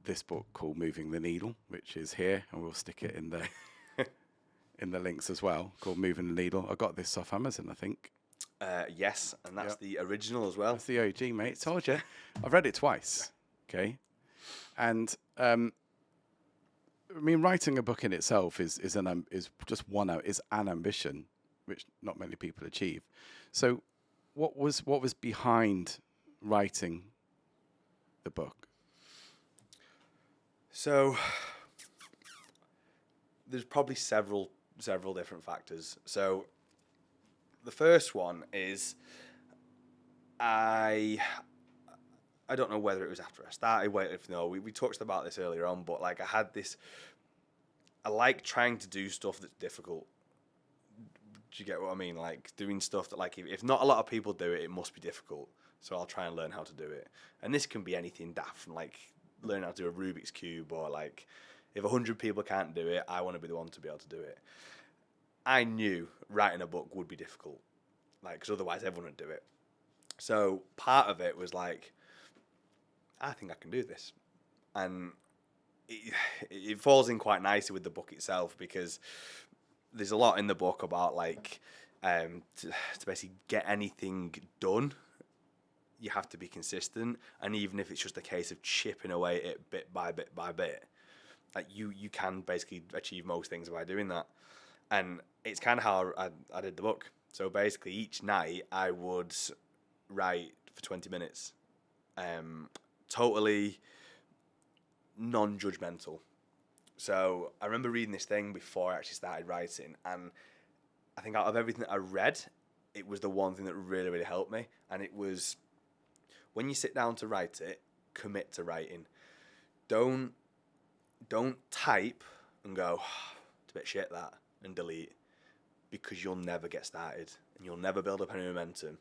this book called Moving the Needle, which is here, and we'll stick it in the in the links as well, called Moving the Needle. I got this off Amazon, I think. Yes, and that's the original as well. That's the OG, mate. Told you. I've read it twice. Okay, and writing a book in itself is an ambition, which not many people achieve. So, what was behind writing the book? So, there's probably several different factors. So, the first one is I don't know whether it was after I started weightlifting or we talked about this earlier on, but like I like trying to do stuff that's difficult. Do you get what I mean? Like doing stuff that like if not a lot of people do it, it must be difficult. So I'll try and learn how to do it. And this can be anything daft, from like learning how to do a Rubik's Cube, or like if 100 people can't do it, I want to be the one to be able to do it. I knew writing a book would be difficult, like, because otherwise everyone would do it. So part of it was like, I think I can do this. And it falls in quite nicely with the book itself, because there's a lot in the book about like to basically get anything done, you have to be consistent. And even if it's just a case of chipping away at it bit by bit by bit, like you can basically achieve most things by doing that. And it's kind of how I did the book. So basically each night I would write for 20 minutes, totally non-judgmental. So I remember reading this thing before I actually started writing, and I think out of everything that I read, it was the one thing that really, really helped me. And it was, when you sit down to write it, commit to writing. Don't type and go, it's a bit shit that, and delete, because you'll never get started and you'll never build up any momentum.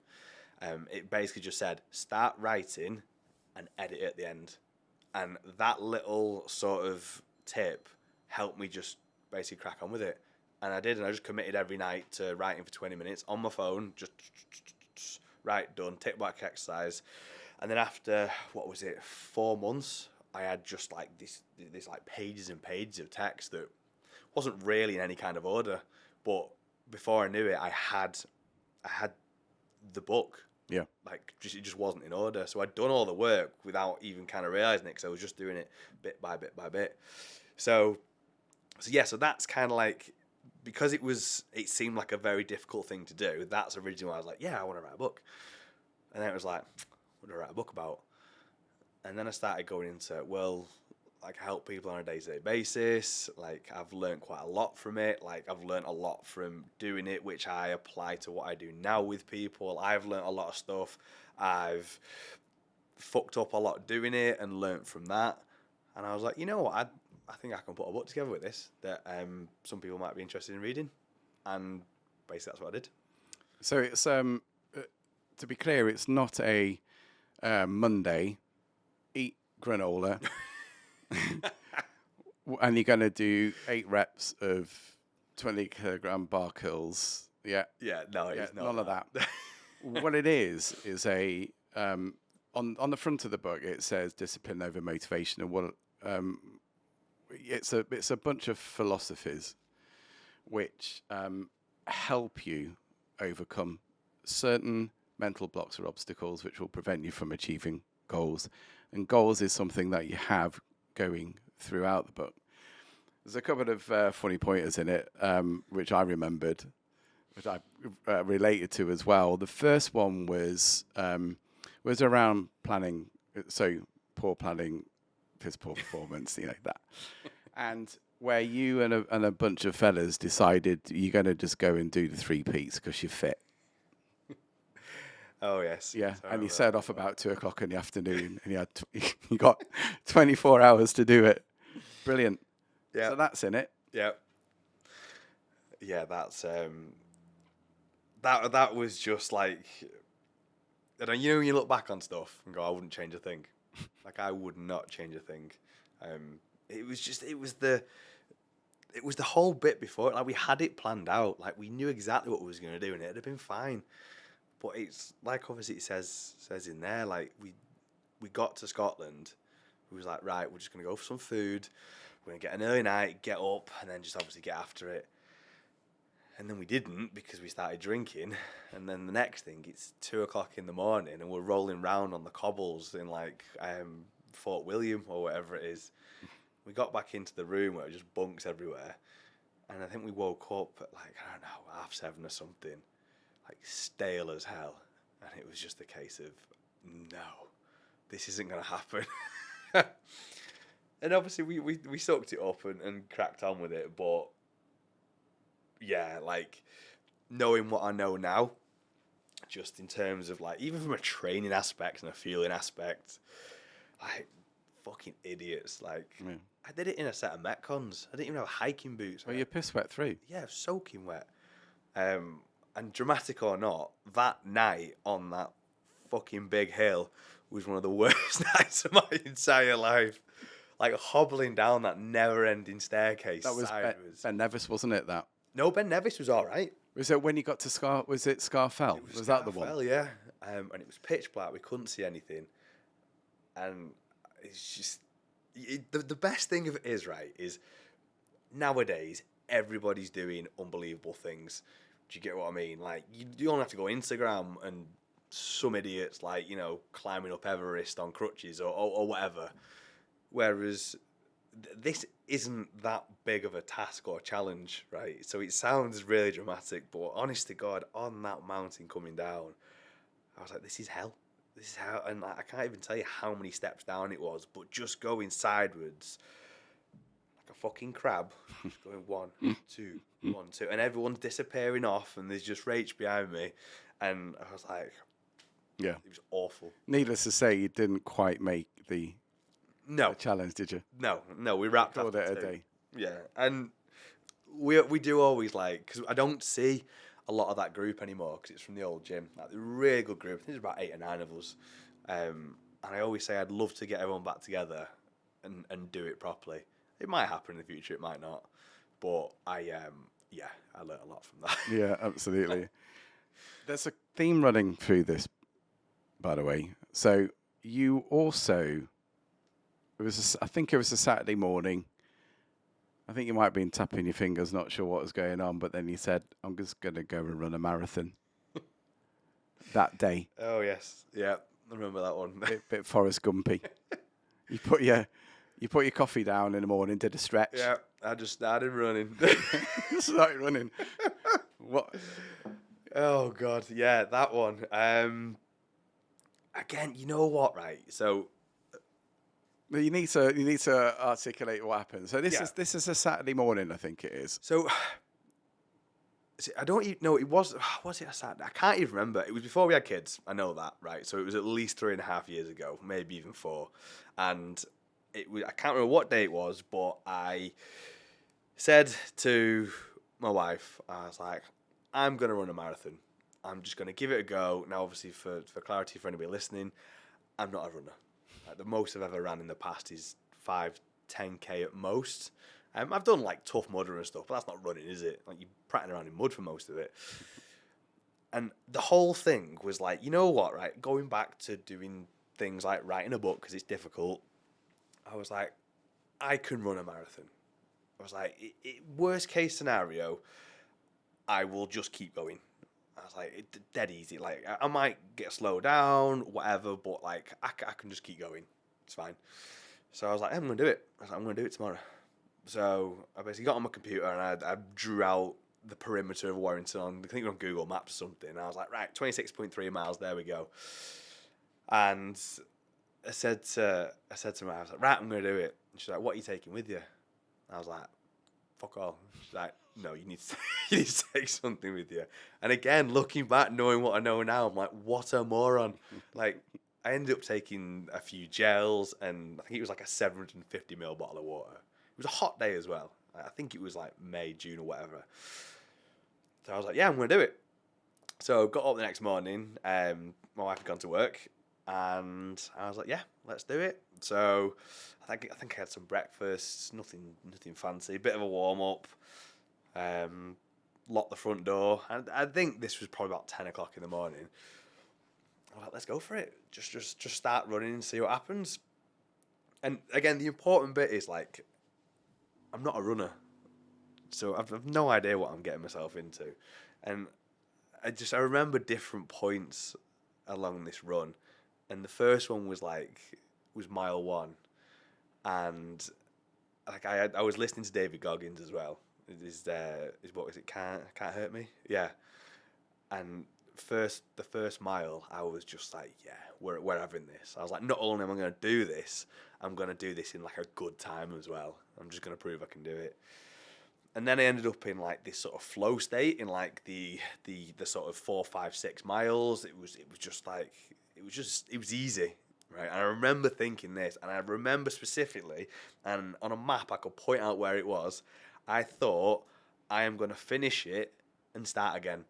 It basically just said, start writing and edit at the end. And that little sort of tip helped me just basically crack on with it. And I did, and I just committed every night to writing for 20 minutes on my phone, just right, done, tick back exercise. And then after, 4 months, I had just like this like pages and pages of text that wasn't really in any kind of order. But before I knew it, I had the book. Yeah. Like, it just wasn't in order. So I'd done all the work without even kind of realizing it, because I was just doing it bit by bit by bit. So that's kind of like, because it seemed like a very difficult thing to do. That's originally why I was like, yeah, I want to write a book. And then it was like, what do I write a book about? And then I started going into, well, like, I help people on a day-to-day basis. Like, I've learned quite a lot from it. Like, I've learned a lot from doing it, which I apply to what I do now with people. I've learned a lot of stuff. I've fucked up a lot doing it and learned from that. And I was like, you know what? I think I can put a book together with this that some people might be interested in reading. And basically that's what I did. So it's to be clear, it's not a Monday eat granola and you're going to do 8 reps of 20 kilogram bar curls. Yeah. Yeah, no, it's not none of that. What it is a on the front of the book it says discipline over motivation, and what it's a bunch of philosophies which help you overcome certain mental blocks or obstacles which will prevent you from achieving goals. And goals is something that you have going throughout the book. There's a couple of funny pointers in it, which I remembered, which I related to as well. The first one was around planning, so poor planning, piss poor performance, that. And where you and a bunch of fellas decided you're going to just go and do the 3 Ps because you're fit. Oh, yes. Yeah, and you set off about 2:00 in the afternoon, and you got 24 hours to do it. Brilliant. Yeah. So that's in it. Yeah. Yeah, that's that was just like, when you look back on stuff and go, I wouldn't change a thing. Like, I would not change a thing. It was the whole bit before it. Like, we had it planned out. Like, we knew exactly what we was going to do, and it'd have been fine. But it's like, obviously it says in there, like, we got to Scotland. We was like, right, we're just going to go for some food. We're going to get an early night, get up, and then just obviously get after it. And then we didn't, because we started drinking. And then the next thing, it's 2:00 in the morning, and we're rolling round on the cobbles in, like, Fort William or whatever it is. We got back into the room where it was just bunks everywhere. And I think we woke up at, like, I don't know, 7:30 or something. Like, stale as hell. And it was just a case of, no, this isn't going to happen. And obviously we sucked it up and cracked on with it. But yeah, like, knowing what I know now, just in terms of, like, even from a training aspect and a feeling aspect, like, fucking idiots. Like, Yeah. I did it in a set of Metcons. I didn't even have hiking boots. Well, you're piss wet through. Yeah, soaking wet. And dramatic or not, that night on that fucking big hill was one of the worst nights of my entire life. Like, hobbling down that never-ending staircase. That was Ben Nevis, wasn't it? That. No, Ben Nevis was all right. Was it when you got to Scar? Was it Scarfell? Was that the one? Scarfell, yeah. And it was pitch black. We couldn't see anything. And it's just the best thing of it is, right, is nowadays everybody's doing unbelievable things. Do you get what I mean? Like, you don't have to go Instagram and some idiots, like, climbing up Everest on crutches or whatever. Whereas this isn't that big of a task or challenge, right? So it sounds really dramatic, but honest to God, on that mountain coming down, I was like, this is hell. This is how, and I can't even tell you how many steps down it was, but just going sideways like a fucking crab, just going 1, 2, 1, 2, and everyone's disappearing off, and there's just Rach behind me, and I was like, yeah, it was awful. Needless to say, you didn't quite make the challenge, did you? No, we wrapped Called after it a 2. day. Yeah, and we do always, like, because I don't see a lot of that group anymore because it's from the old gym. Like, a really good group. I think there's about 8 or 9 of us. And I always say I'd love to get everyone back together and do it properly. It might happen in the future, it might not. But I learned a lot from that. Yeah, absolutely. There's a theme running through this, by the way. So you also, I think it was a Saturday morning. I think you might have been tapping your fingers, not sure what was going on, but then you said, I'm just going to go and run a marathon that day. Oh, yes. Yeah, I remember that one. Bit Forrest Gumpy. You put your coffee down in the morning, did a stretch. Yeah, I just started running. Started running. What? Oh, God. Yeah, that one. Again, you know what, right? So You need to articulate what happened. So Yeah. this is a Saturday morning, I think it is. So, see, I don't even know. Was it a Saturday? I can't even remember. It was before we had kids. I know that, right? So it was at least 3.5 years ago, maybe even 4. And it was, I can't remember what day it was, but I said to my wife, I was like, I'm going to run a marathon. I'm just going to give it a go. Now, obviously, for clarity for anybody listening, I'm not a runner. Like, the most I've ever ran in the past is 5-10K at most. I've done like Tough Mudder and stuff, but that's not running, is it? Like, you're prattling around in mud for most of it. And the whole thing was like, you know what, right? Going back to doing things like writing a book because it's difficult, I was like, I can run a marathon. I was like, worst case scenario, I will just keep going. I was like, it's dead easy. Like, I might get slowed down, whatever, but like, I can just keep going. It's fine. So I was like, I'm going to do it. I was like, I'm going to do it tomorrow. So I basically got on my computer and I drew out the perimeter of Warrington I think on Google Maps or something. And I was like, right, 26.3 miles, there we go. And I said to her, I was like, right, I'm going to do it. And she's like, what are you taking with you? I was like, fuck all. She's like, no, you need to take something with you. And again, looking back, knowing what I know now, I'm like, what a moron. Like, I ended up taking a few gels and I think it was like a 750ml bottle of water. It was a hot day as well. I think it was like May, June or whatever. So I was like, yeah, I'm going to do it. So got up the next morning. My wife had gone to work and I was like, yeah, let's do it. So I think I had some breakfast, nothing fancy, bit of a warm up. Locked the front door, and I think this was probably about 10 o'clock in the morning. I was like, let's go for it. Just start running and see what happens. And again, the important bit is like, I'm not a runner, so I've no idea what I'm getting myself into. And I remember different points along this run, and the first one was mile 1, and like I was listening to David Goggins as well. Is what is it? Can't hurt me. Yeah, and the first mile, I was just like, yeah, we're having this. I was like, not only am I going to do this, I'm going to do this in like a good time as well. I'm just going to prove I can do it. And then I ended up in like this sort of flow state in like the sort of 4, 5, 6 miles. It was easy. Right, and I remember thinking this, and I remember specifically, and on a map I could point out where it was. I thought, I am going to finish it and start again.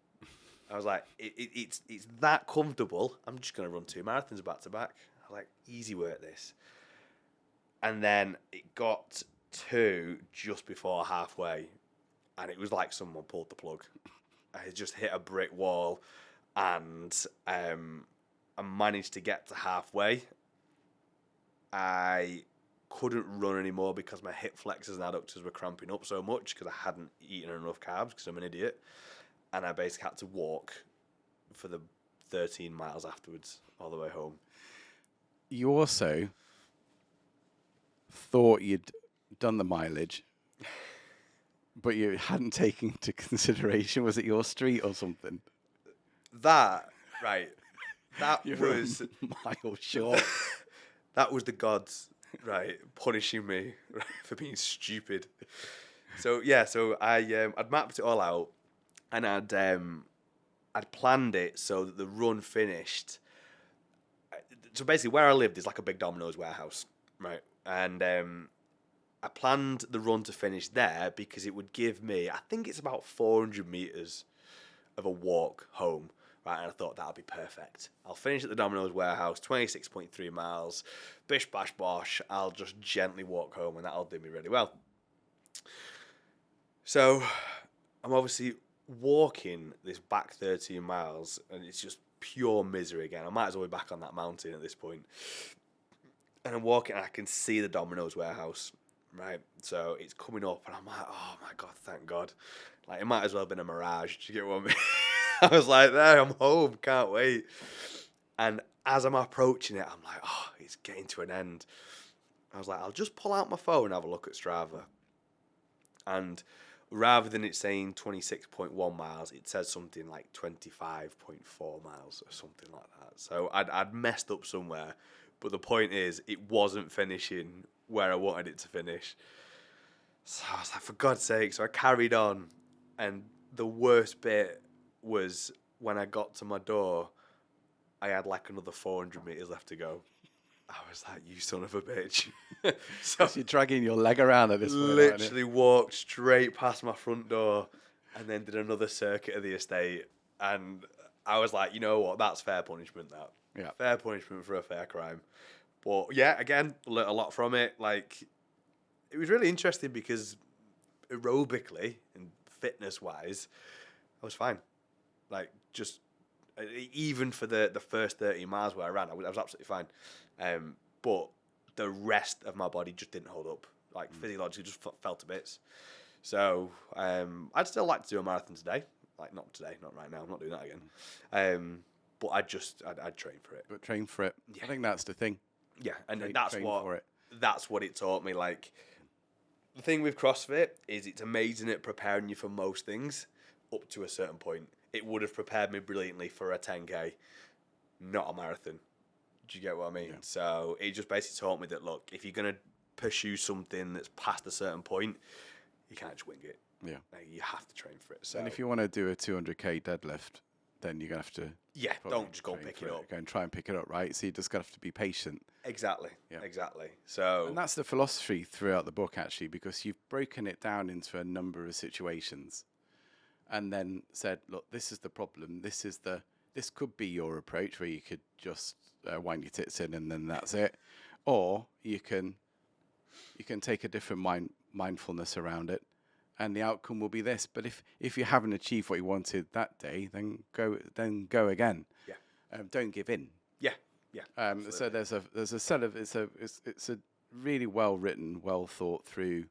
I was like, it's that comfortable. I'm just going to run 2 marathons back to back. I was like, easy work this. And then it got to just before halfway, and it was like someone pulled the plug. I had just hit a brick wall, and I managed to get to halfway. I couldn't run anymore because my hip flexors and adductors were cramping up so much because I hadn't eaten enough carbs because I'm an idiot. And I basically had to walk for the 13 miles afterwards all the way home. You also thought you'd done the mileage, but you hadn't taken into consideration, was it your street or something? That You was a mile short. That was the gods, right, punishing me for being stupid. So I'd mapped it all out, and I'd planned it so that the run finished. So basically, where I lived is like a big Domino's warehouse, right? And I planned the run to finish there because it would give me, I think it's about 400 meters of a walk home, right? And I thought that'll be perfect. I'll finish at the Domino's warehouse, 26.3 miles, bish bash bosh. I'll just gently walk home, and that'll do me really well. So I'm obviously walking this back 13 miles, and it's just pure misery again. I might as well be back on that mountain at this point. And I'm walking, and I can see the Domino's warehouse, right? So it's coming up, and I'm like, oh my God, thank God. Like, it might as well have been a mirage. Do you get what I mean? I was like, there, I'm home, can't wait. And as I'm approaching it, I'm like, oh, it's getting to an end. I was like, I'll just pull out my phone and have a look at Strava. And rather than it saying 26.1 miles, it says something like 25.4 miles or something like that. So I'd messed up somewhere. But the point is, it wasn't finishing where I wanted it to finish. So I was like, for God's sake. So I carried on. And the worst bit was when I got to my door, I had like another 400 meters left to go. I was like, you son of a bitch. So you're dragging your leg around at this point. Literally walked straight past my front door and then did another circuit of the estate. And I was like, you know what? That's fair punishment, that. Yeah. Fair punishment for a fair crime. But yeah, again, learnt a lot from it. Like, it was really interesting because aerobically and fitness-wise, I was fine. Like, just even for the first 30 miles where I ran, I was absolutely fine. But the rest of my body just didn't hold up. Like, physiologically, just fell to bits. So I'd still like to do a marathon today. Like, not today, not right now. I'm not doing that again. But I'd train for it. But train for it. Yeah. I think that's the thing. Yeah, and train that's what it taught me. Like, the thing with CrossFit is it's amazing at preparing you for most things up to a certain point. It would have prepared me brilliantly for a 10K, not a marathon. Do you get what I mean? Yeah. So it just basically taught me that, look, if you're going to pursue something that's past a certain point, you can't just wing it. Yeah. Like, you have to train for it. So, and if you want to do a 200K deadlift, then you're going to have to... Yeah, don't just go and pick it up. Go and try and pick it up, right? So you just got to have to be patient. Exactly. Yeah. Exactly. So, and that's the philosophy throughout the book, actually, because you've broken it down into a number of situations and then said, look, this is the problem. This could be your approach where you could just wind your tits in and then that's it. Or you can take a different mindfulness around it and the outcome will be this. But if you haven't achieved what you wanted that day, then go again. Yeah. Don't give in. Yeah. Yeah. So there's a set of it's a really well written, well thought through,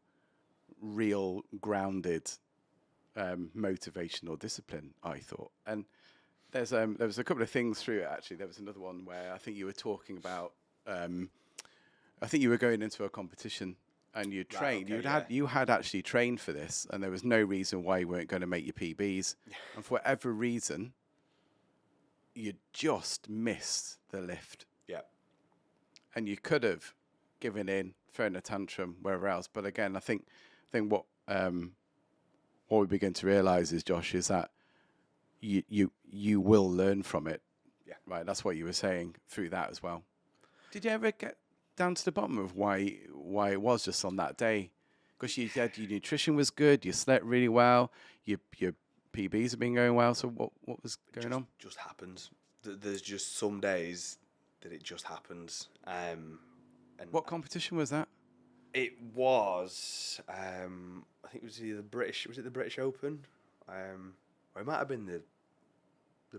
real grounded motivational discipline, I thought. And there was a couple of things through it, actually. There was another one where I think you were talking about I think you were going into a competition and you trained. Right, okay, you had actually trained for this, and there was no reason why you weren't going to make your PBs. Yeah. And for whatever reason, you just missed the lift. Yeah. And you could have given in, thrown a tantrum, wherever else. But again, I think what we begin to realise is, Josh, is that you will learn from it. Yeah. Right. That's what you were saying through that as well. Did you ever get down to the bottom of why it was just on that day? Because you said your nutrition was good, you slept really well, your PBs have been going well. So what was going on? Just happens. There's just some days that it just happens. And what competition was that? It was, I think it was either British. Was it the British Open? Or it might have been the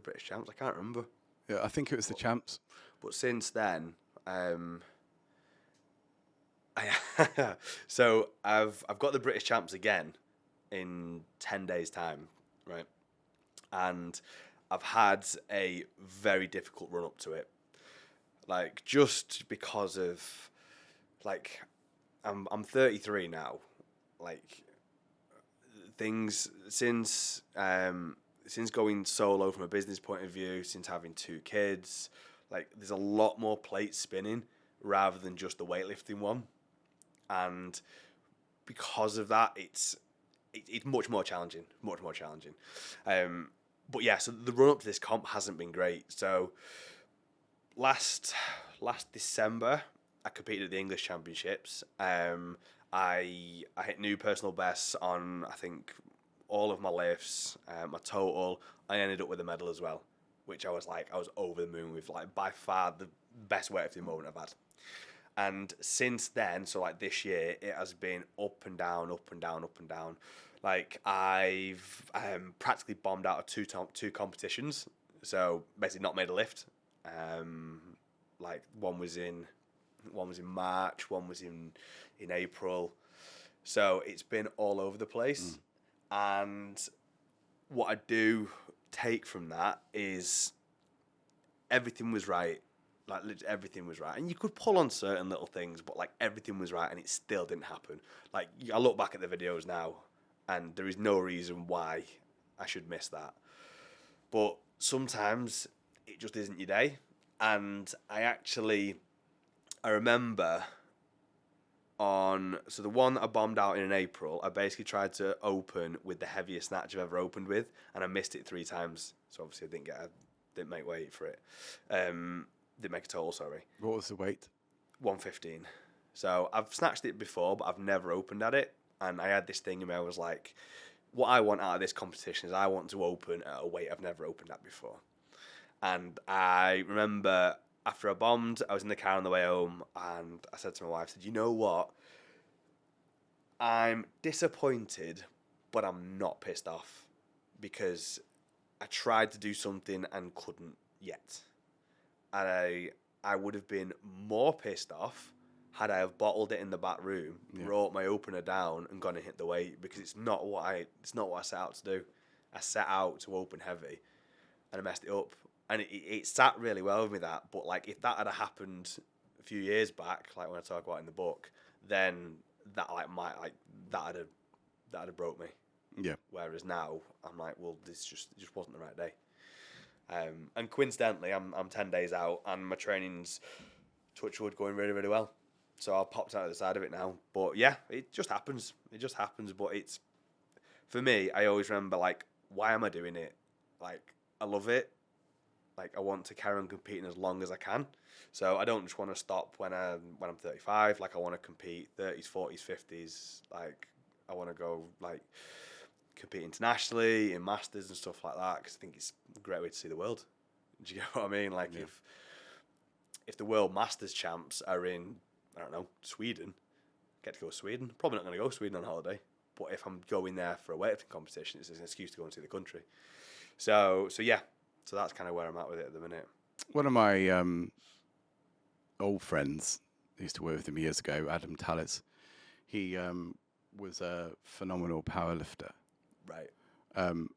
British Champs. I can't remember. Yeah, I think it was the Champs. But since then, so I've got the British Champs again in 10 days' time, right? And I've had a very difficult run up to it, like just because of, like, I'm 33 now, like things since going solo from a business point of view, since having 2 kids, like there's a lot more plates spinning rather than just the weightlifting one. And because of that, it's much more challenging. But yeah, so the run up to this comp hasn't been great. So last December, I competed at the English Championships. I hit new personal bests on, I think, all of my lifts, my total. I ended up with a medal as well. which I was over the moon with, like by far the best weightlifting moment I've had. And since then, so like this year, it has been up and down, up and down, up and down. Like I've practically bombed out of two competitions, so basically not made a lift. Like one was in March, one was in April. So it's been all over the place. And what I do take from that is everything was right. Like literally everything was right. And you could pull on certain little things, but like everything was right and it still didn't happen. Like I look back at the videos now and there is no reason why I should miss that. But sometimes it just isn't your day. And I remember so the one that I bombed out in April, I basically tried to open with the heaviest snatch I've ever opened with, and I missed it 3 times. So obviously I didn't make weight for it. Didn't make a total, sorry. What was the weight? 115. So I've snatched it before, but I've never opened at it. And I had this thing in me, I was like, what I want out of this competition is I want to open at a weight I've never opened at before. And I remember after I bombed, I was in the car on the way home, and I said to my wife, you know what? I'm disappointed, but I'm not pissed off because I tried to do something and couldn't yet. And I would have been more pissed off had I have bottled it in the back room, brought my opener down, and gone and hit the weight, because it's not what I set out to do. I set out to open heavy, and I messed it up. And it sat really well with me, that. But like if that had happened a few years back, like when I talk about it in the book, then that that had broke me. Yeah. Whereas now I'm like, well, it just wasn't the right day. And coincidentally, I'm 10 days out, and my training's, touch wood, going really, really well. So I've popped out of the side of it now. But yeah, it just happens. It just happens. But it's, for me, I always remember, like, why am I doing it? Like, I love it. Like, I want to carry on competing as long as I can. So I don't just want to stop when I'm 35. Like, I want to compete 30s, 40s, 50s. Like, I want to go, like, compete internationally in masters and stuff like that, because I think it's a great way to see the world. Do you get what I mean? Like, if the world masters champs are in, I don't know, Sweden, get to go to Sweden. Probably not going to go to Sweden on holiday, but if I'm going there for a weightlifting competition, it's an excuse to go and see the country. So yeah, so that's kind of where I'm at with it at the minute. One of my old friends, I used to work with him years ago, Adam Tallis, he was a phenomenal powerlifter. Right. And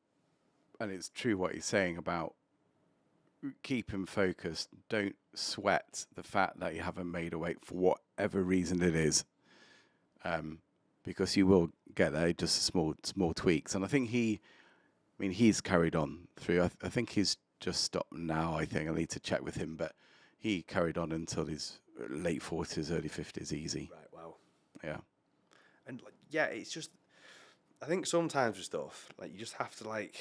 it's true what he's saying about keep him focused. Don't sweat the fact that you haven't made a weight for whatever reason it is, because you will get there. Just small tweaks. And I think he's carried on through. I think he's just stopped now. I think I need to check with him, but he carried on until his late 40s, early 50s, easy. Right. Wow. Yeah. And like, yeah, it's just, I think sometimes with stuff, like, you just have to, like,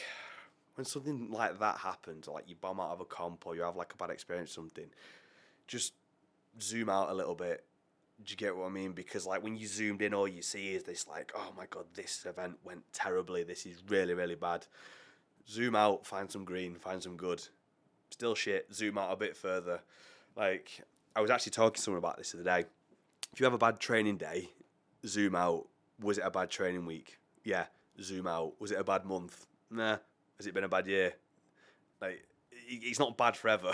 when something like that happens, or like you bomb out of a comp, or you have like a bad experience or something, just zoom out a little bit. Do you get what I mean? Because like when you zoomed in, all you see is this, like, oh my God, this event went terribly. This is really, really bad. Zoom out, find some green, find some good. Still shit, zoom out a bit further. Like, I was actually talking to someone about this the other day. If you have a bad training day, zoom out. Was it a bad training week? Yeah, zoom out. Was it a bad month? Nah. Has it been a bad year? Like, it's not bad forever.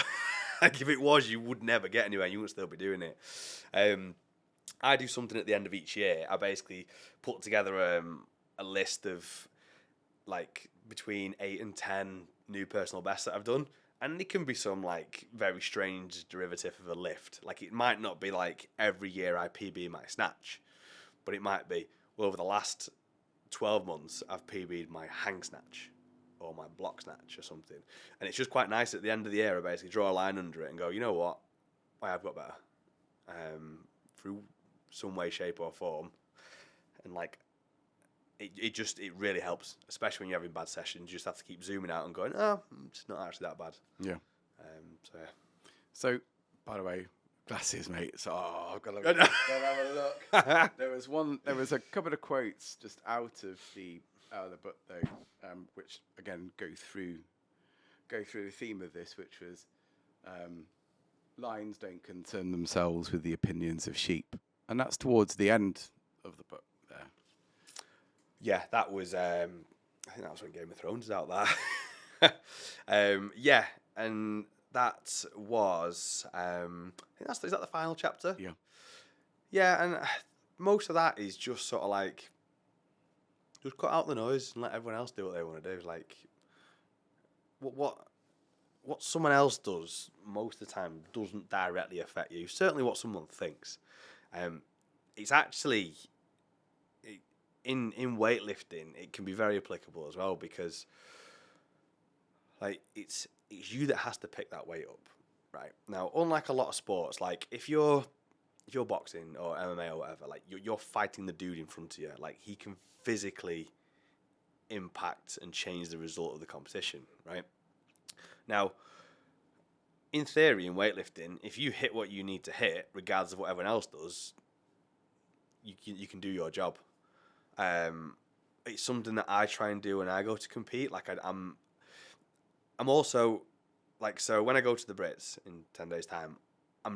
Like, if it was, you would never get anywhere, and you would still be doing it. I do something at the end of each year. I basically put together a list of, like, between 8 and 10 new personal bests that I've done. And it can be some, like, very strange derivative of a lift. Like, it might not be, like, every year I PB my snatch. But it might be, well, over the last 12 months, I've PB'd my hang snatch, or my block snatch or something. And it's just quite nice at the end of the year, I basically draw a line under it and go, you know what? I have got better. Through some way, shape or form. And like, it really helps, especially when you're having bad sessions. You just have to keep zooming out and going, oh, it's not actually that bad. Yeah. So yeah. So, by the way, glasses, mate. So I've got to have a look. There was a couple of quotes just out of the book though, which again go go through the theme of this, which was lions don't concern themselves with the opinions of sheep, and that's towards the end of the book there. Yeah, that was. I think that was when Game of Thrones was out there. Yeah, and that was. I think is that the final chapter? Yeah. Yeah, and most of that is just sort of like, just cut out the noise and let everyone else do what they want to do. Like, what someone else does most of the time doesn't directly affect you. Certainly, what someone thinks. It's actually in weightlifting, it can be very applicable as well, because like it's you that has to pick that weight up, right? Now, unlike a lot of sports, like if you're boxing or MMA or whatever, like you're fighting the dude in front of you, like he can physically impact and change the result of the competition, right? Now, in theory, in weightlifting, if you hit what you need to hit, regardless of what everyone else does, you can do your job. It's something that I try and do when I go to compete. Like I'm also like, so when I go to the Brits in 10 days time, I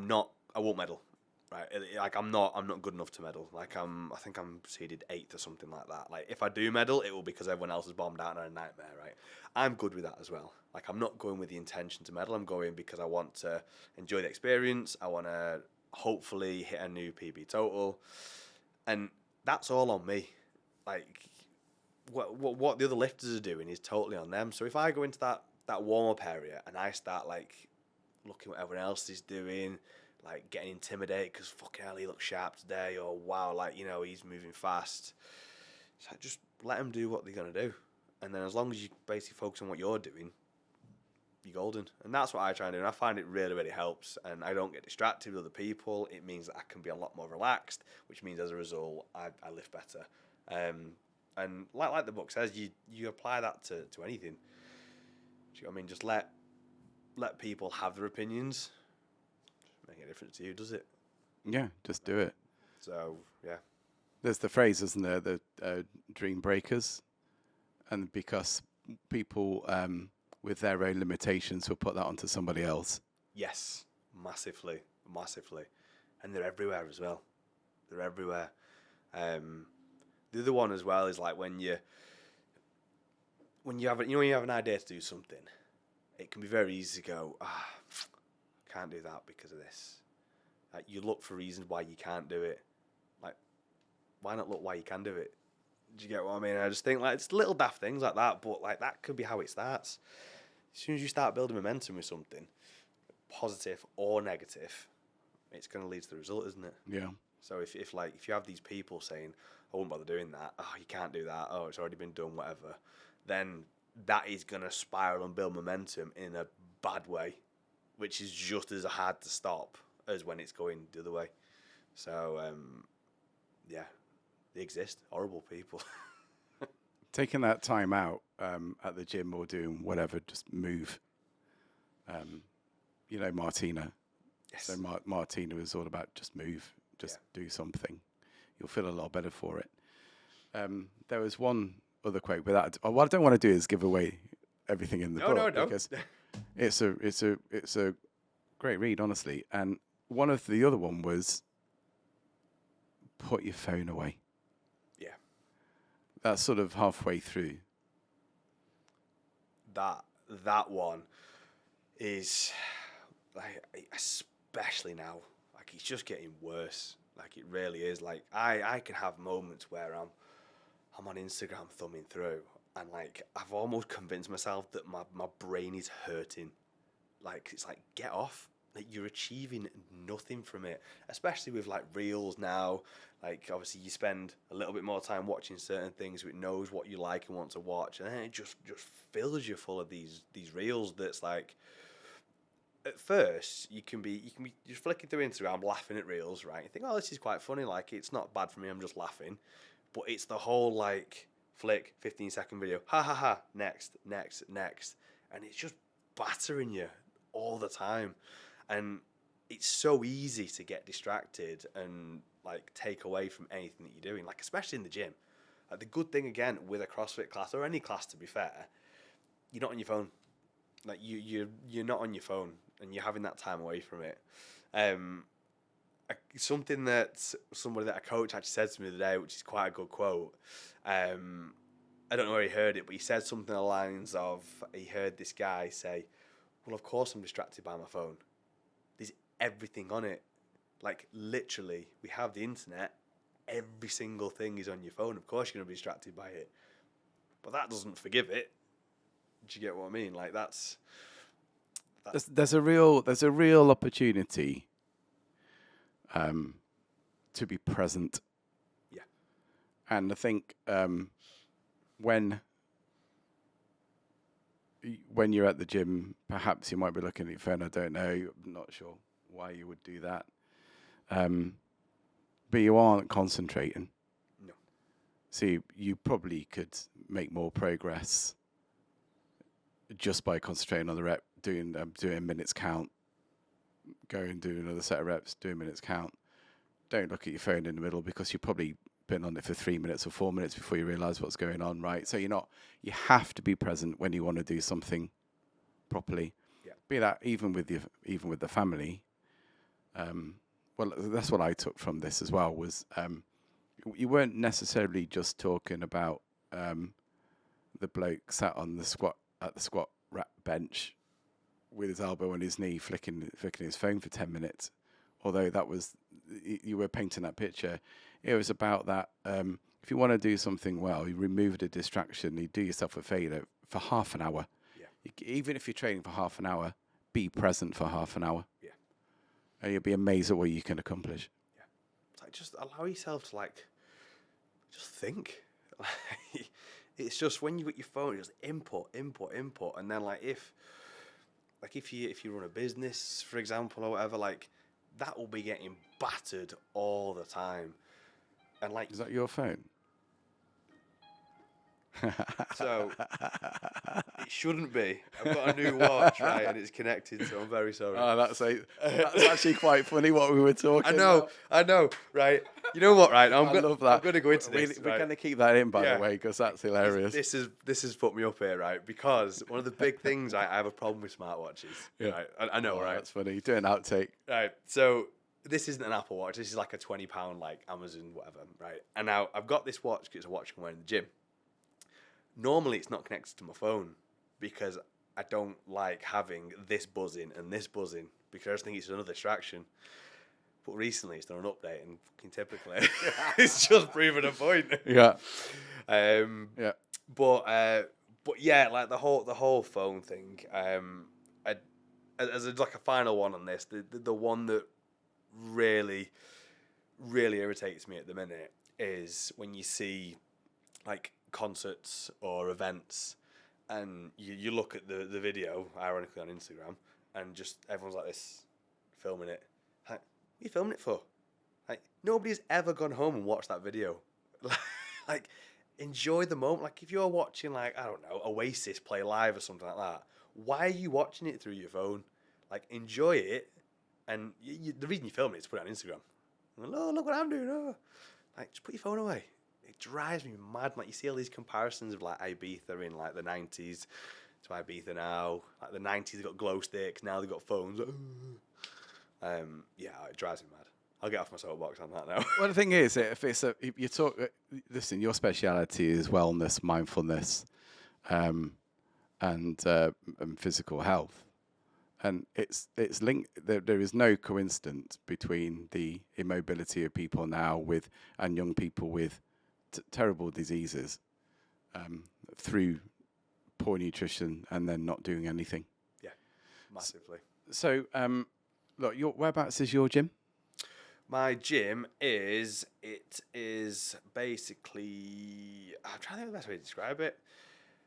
won't medal, right? Like I'm not good enough to medal. Like I think I'm seeded 8th or something like that. Like if I do medal, it will be because everyone else has bombed out and are a nightmare, right? I'm good with that as well. Like I'm not going with the intention to medal. I'm going because I want to enjoy the experience. I want to hopefully hit a new PB total, and that's all on me. Like what the other lifters are doing is totally on them. So if I go into that warm up area and I start like looking what everyone else is doing, like getting intimidated because fucking hell, he looks sharp today, or wow, like he's moving fast. So just let them do what they're gonna do, and then as long as you basically focus on what you're doing, you're golden. And that's what I try and do, and I find it really, really helps. And I don't get distracted with other people. It means that I can be a lot more relaxed, which means as a result I lift better. And like the book says, you apply that to anything. Do you know what I mean? Just let people have their opinions. Make a difference to you, does it? Yeah, just do it. So yeah, there's the phrase, isn't there? The dream breakers, and because people with their own limitations will put that onto somebody else. Yes, massively, and they're everywhere as well. They're everywhere. The other one as well is like when you have an idea to do something, it can be very easy to go, can't do that because of this. Like you look for reasons why you can't do it. Like, why not look why you can do it? Do you get what I mean? I just think like it's little daft things like that, but like that could be how it starts. As soon as you start building momentum with something, positive or negative, it's going to lead to the result, isn't it? Yeah. So if you have these people saying, I won't bother doing that, you can't do that, it's already been done, whatever, then that is going to spiral and build momentum in a bad way, which is just as hard to stop as when it's going the other way. So, yeah, they exist, horrible people. Taking that time out at the gym or doing whatever, just move. Martina. Yes. So Martina was all about just move, just do something. You'll feel a lot better for it. There was one other quote, but what I don't want to do is give away everything in the book because it's a great read, honestly. And one of the other one was put your phone away. Yeah. That's sort of halfway through. That one is like, especially now, like it's just getting worse. Like it really is. Like I can have moments where I'm on Instagram thumbing through and like I've almost convinced myself that my brain is hurting. Like it's like, get off. Like you're achieving nothing from it. Especially with like reels now. Like obviously you spend a little bit more time watching certain things, so it knows what you like and want to watch, and then it just fills you full of these reels that's like, at first you can be just flicking through Instagram laughing at reels, right? You think, oh, this is quite funny, like it's not bad for me, I'm just laughing. But it's the whole like flick 15-second video, ha ha ha, next, and it's just battering you all the time. And it's so easy to get distracted and like take away from anything that you're doing, like especially in the gym. Like the good thing again with a CrossFit class or any class, to be fair, you're not on your phone. like you're not on your phone and you're having that time away from it. Something that somebody that a coach actually said to me the other day, which is quite a good quote. I don't know where he heard it, but he said something along the lines of, he heard this guy say, "Well, of course I'm distracted by my phone. There's everything on it. Like, literally, we have the internet. Every single thing is on your phone. Of course you're going to be distracted by it. But that doesn't forgive it." Do you get what I mean? Like, There's a real opportunity to be present. Yeah. And I think when you're at the gym, perhaps you might be looking at your phone. I don't know. I'm not sure why you would do that. But you aren't concentrating. No. So you probably could make more progress just by concentrating on the rep, doing minutes count, go and do another set of reps, doing minutes count. Don't look at your phone in the middle, because you've probably been on it for 3 minutes or 4 minutes before you realise what's going on, right? So you have to be present when you want to do something properly. Yeah. Be that even with the family. Well, that's what I took from this as well, was you weren't necessarily just talking about the bloke sat on the squat rack bench with his elbow on his knee, flicking his phone for 10 minutes. Although that was, you were painting that picture. It was about that. If you want to do something well, you remove the distraction. You do yourself a favour for half an hour. Yeah. Even if you're training for half an hour, be present for half an hour. Yeah. And you'll be amazed at what you can accomplish. Yeah. It's like, just allow yourself to just think. It's just when you got your phone, just input, and then if you run a business, for example, or whatever, that will be getting battered all the time. And is that your phone? So it shouldn't be. I've got a new watch, right, and it's connected, so I'm very sorry. Oh, that's actually quite funny what we were talking about. I know, right? You know what, right? I love that. I'm going to go into this. We're going to keep that in, by the way, because that's hilarious. This has put me up here, right? Because one of the big things, I have a problem with smartwatches. Yeah. Right? I know, right? That's funny. Do an outtake. Right. So this isn't an Apple Watch. This is like a £20 Amazon whatever, right? And now I've got this watch because it's a watch I can wear in the gym. Normally it's not connected to my phone because I don't like having this buzzing and this buzzing, because I just think it's another distraction. But recently it's done an update, and fucking typically it's just proving a point. Yeah. Yeah. But yeah, the whole phone thing. As a final one on this, the one that really irritates me at the minute is when you see concerts or events, and you look at the video, ironically, on Instagram, and just everyone's like this, filming it. What are you filming it for? Nobody's ever gone home and watched that video. Enjoy the moment. If you're watching, I don't know, Oasis play live or something like that, why are you watching it through your phone? Enjoy it, and the reason you film it is to put it on Instagram. Oh, look what I'm doing. Oh. Just put your phone away. It drives me mad. You see all these comparisons of Ibiza in the 90s to Ibiza now. The 90s, they got glow sticks. Now they got phones. Yeah, it drives me mad. I'll get off my soapbox on that now. Well, the thing is, if you talk, listen, your speciality is wellness, mindfulness, and physical health, and it's linked. There is no coincidence between the immobility of people now and young people with terrible diseases through poor nutrition and then not doing anything. Yeah, massively. So, look, whereabouts is your gym? My gym is basically, I'm trying to think of the best way to describe it.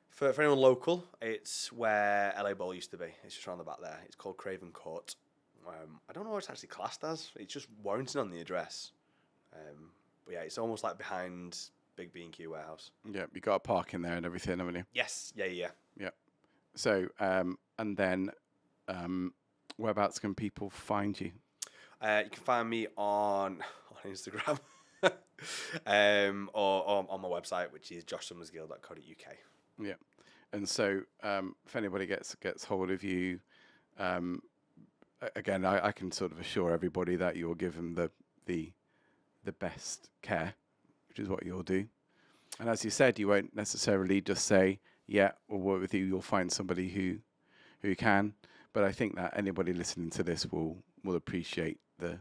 For anyone local, it's where LA Bowl used to be. It's just around the back there. It's called Craven Court. I don't know what it's actually classed as. It's just Warrington on the address. But yeah, it's almost behind Big B&Q warehouse. Yeah, you got a park in there and everything, haven't you? Yes. Yeah. So, and then, whereabouts can people find you? You can find me on Instagram or on my website, which is joshsummersgill.co.uk. Yeah. And so, if anybody gets hold of you, again, I can sort of assure everybody that you'll give them the best care, which is what you'll do. And as you said, you won't necessarily just say, "Yeah, we'll work with you." You'll find somebody who can. But I think that anybody listening to this will appreciate the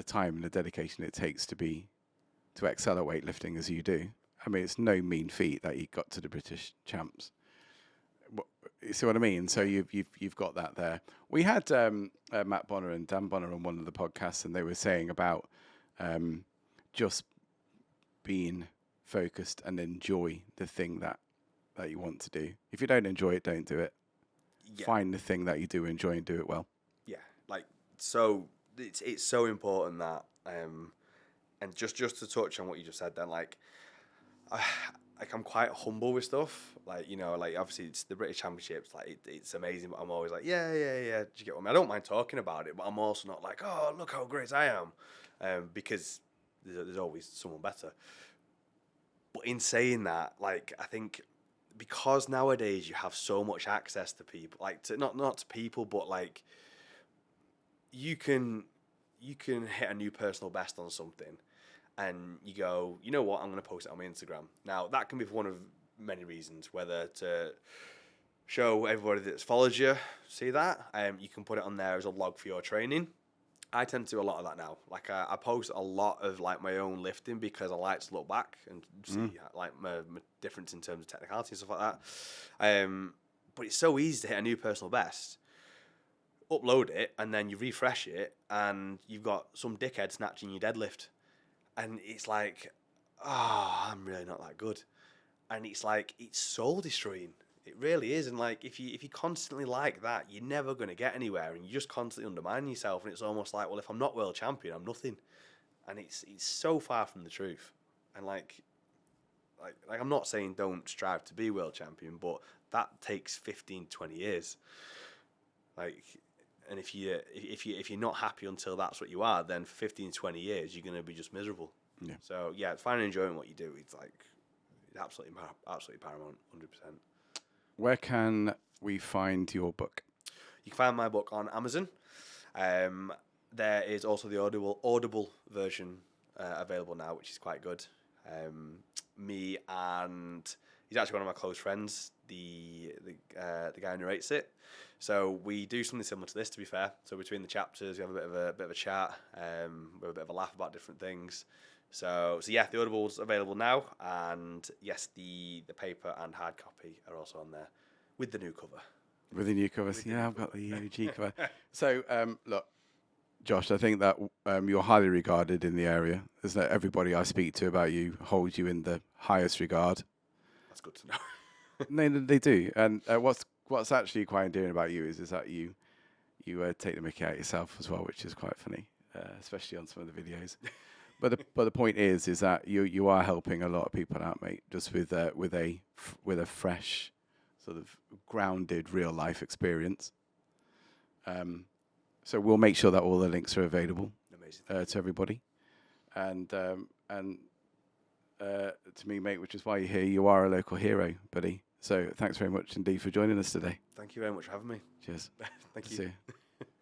time and the dedication it takes to excel at weightlifting as you do. I mean, it's no mean feat that you got to the British champs. You see what I mean? So you've got that there. We had Matt Bonner and Dan Bonner on one of the podcasts, and they were saying about just being focused and enjoy the thing that you want to do. If you don't enjoy it, don't do it. Yeah. Find the thing that you do enjoy and do it well. Yeah, like, so it's so important that and just to touch on what you just said then, like I'm quite humble with stuff, like, you know, like obviously it's the British Championships, like it's amazing, but I'm always like, yeah, do you get what I mean? I don't mind talking about it, but I'm also not like, oh, look how great I am, because there's always someone better. But in saying that, like, I think because nowadays you have so much access to people, like to not to people, but like you can hit a new personal best on something, and you go, you know what, I'm going to post it on my Instagram. Now, that can be for one of many reasons, whether to show everybody that's followed you, see that. You can put it on there as a log for your training. I tend to do a lot of that now. Like, I post a lot of, like, my own lifting because I like to look back and see, like, my difference in terms of technicality and stuff like that. But it's so easy to hit a new personal best. Upload it, and then you refresh it, and you've got some dickhead snatching your deadlift. And it's like, oh, I'm really not that good. And it's like, it's soul destroying. It really is. And like, if you constantly like that, you're never going to get anywhere, and you just constantly undermine yourself. And it's almost like, well, if I'm not world champion, I'm nothing. And it's so far from the truth. And like I'm not saying don't strive to be world champion, but that takes 15, 20 years. Like, and if you're not happy until that's what you are, then for 15, 20 years, you're going to be just miserable. Yeah. So yeah, finding enjoying what you do, it's like absolutely paramount, 100%. Where can we find your book? You can find my book on Amazon. There is also the Audible version available now, which is quite good. Me and he's actually one of my close friends, the guy who narrates it. So we do something similar to this, to be fair. So between the chapters, we have a bit of a chat, we have a bit of a laugh about different things. So yeah, the Audible's available now, and yes, the paper and hard copy are also on there with the new cover. With the new covers, yeah, I've got the OG cover. So look, Josh, I think that you're highly regarded in the area. Isn't it? Everybody I speak to about you holds you in the highest regard. That's good to know. No, they do. And what's actually quite endearing about you is that you take the mickey out yourself as well, which is quite funny, especially on some of the videos. But the point is that you are helping a lot of people out, mate, just with a fresh, sort of grounded real life experience. So we'll make sure that all the links are available to everybody, and to me, mate, which is why you're here. You are a local hero, buddy. So thanks very much indeed for joining us today. Thank you very much for having me. Cheers. Thank you. See you.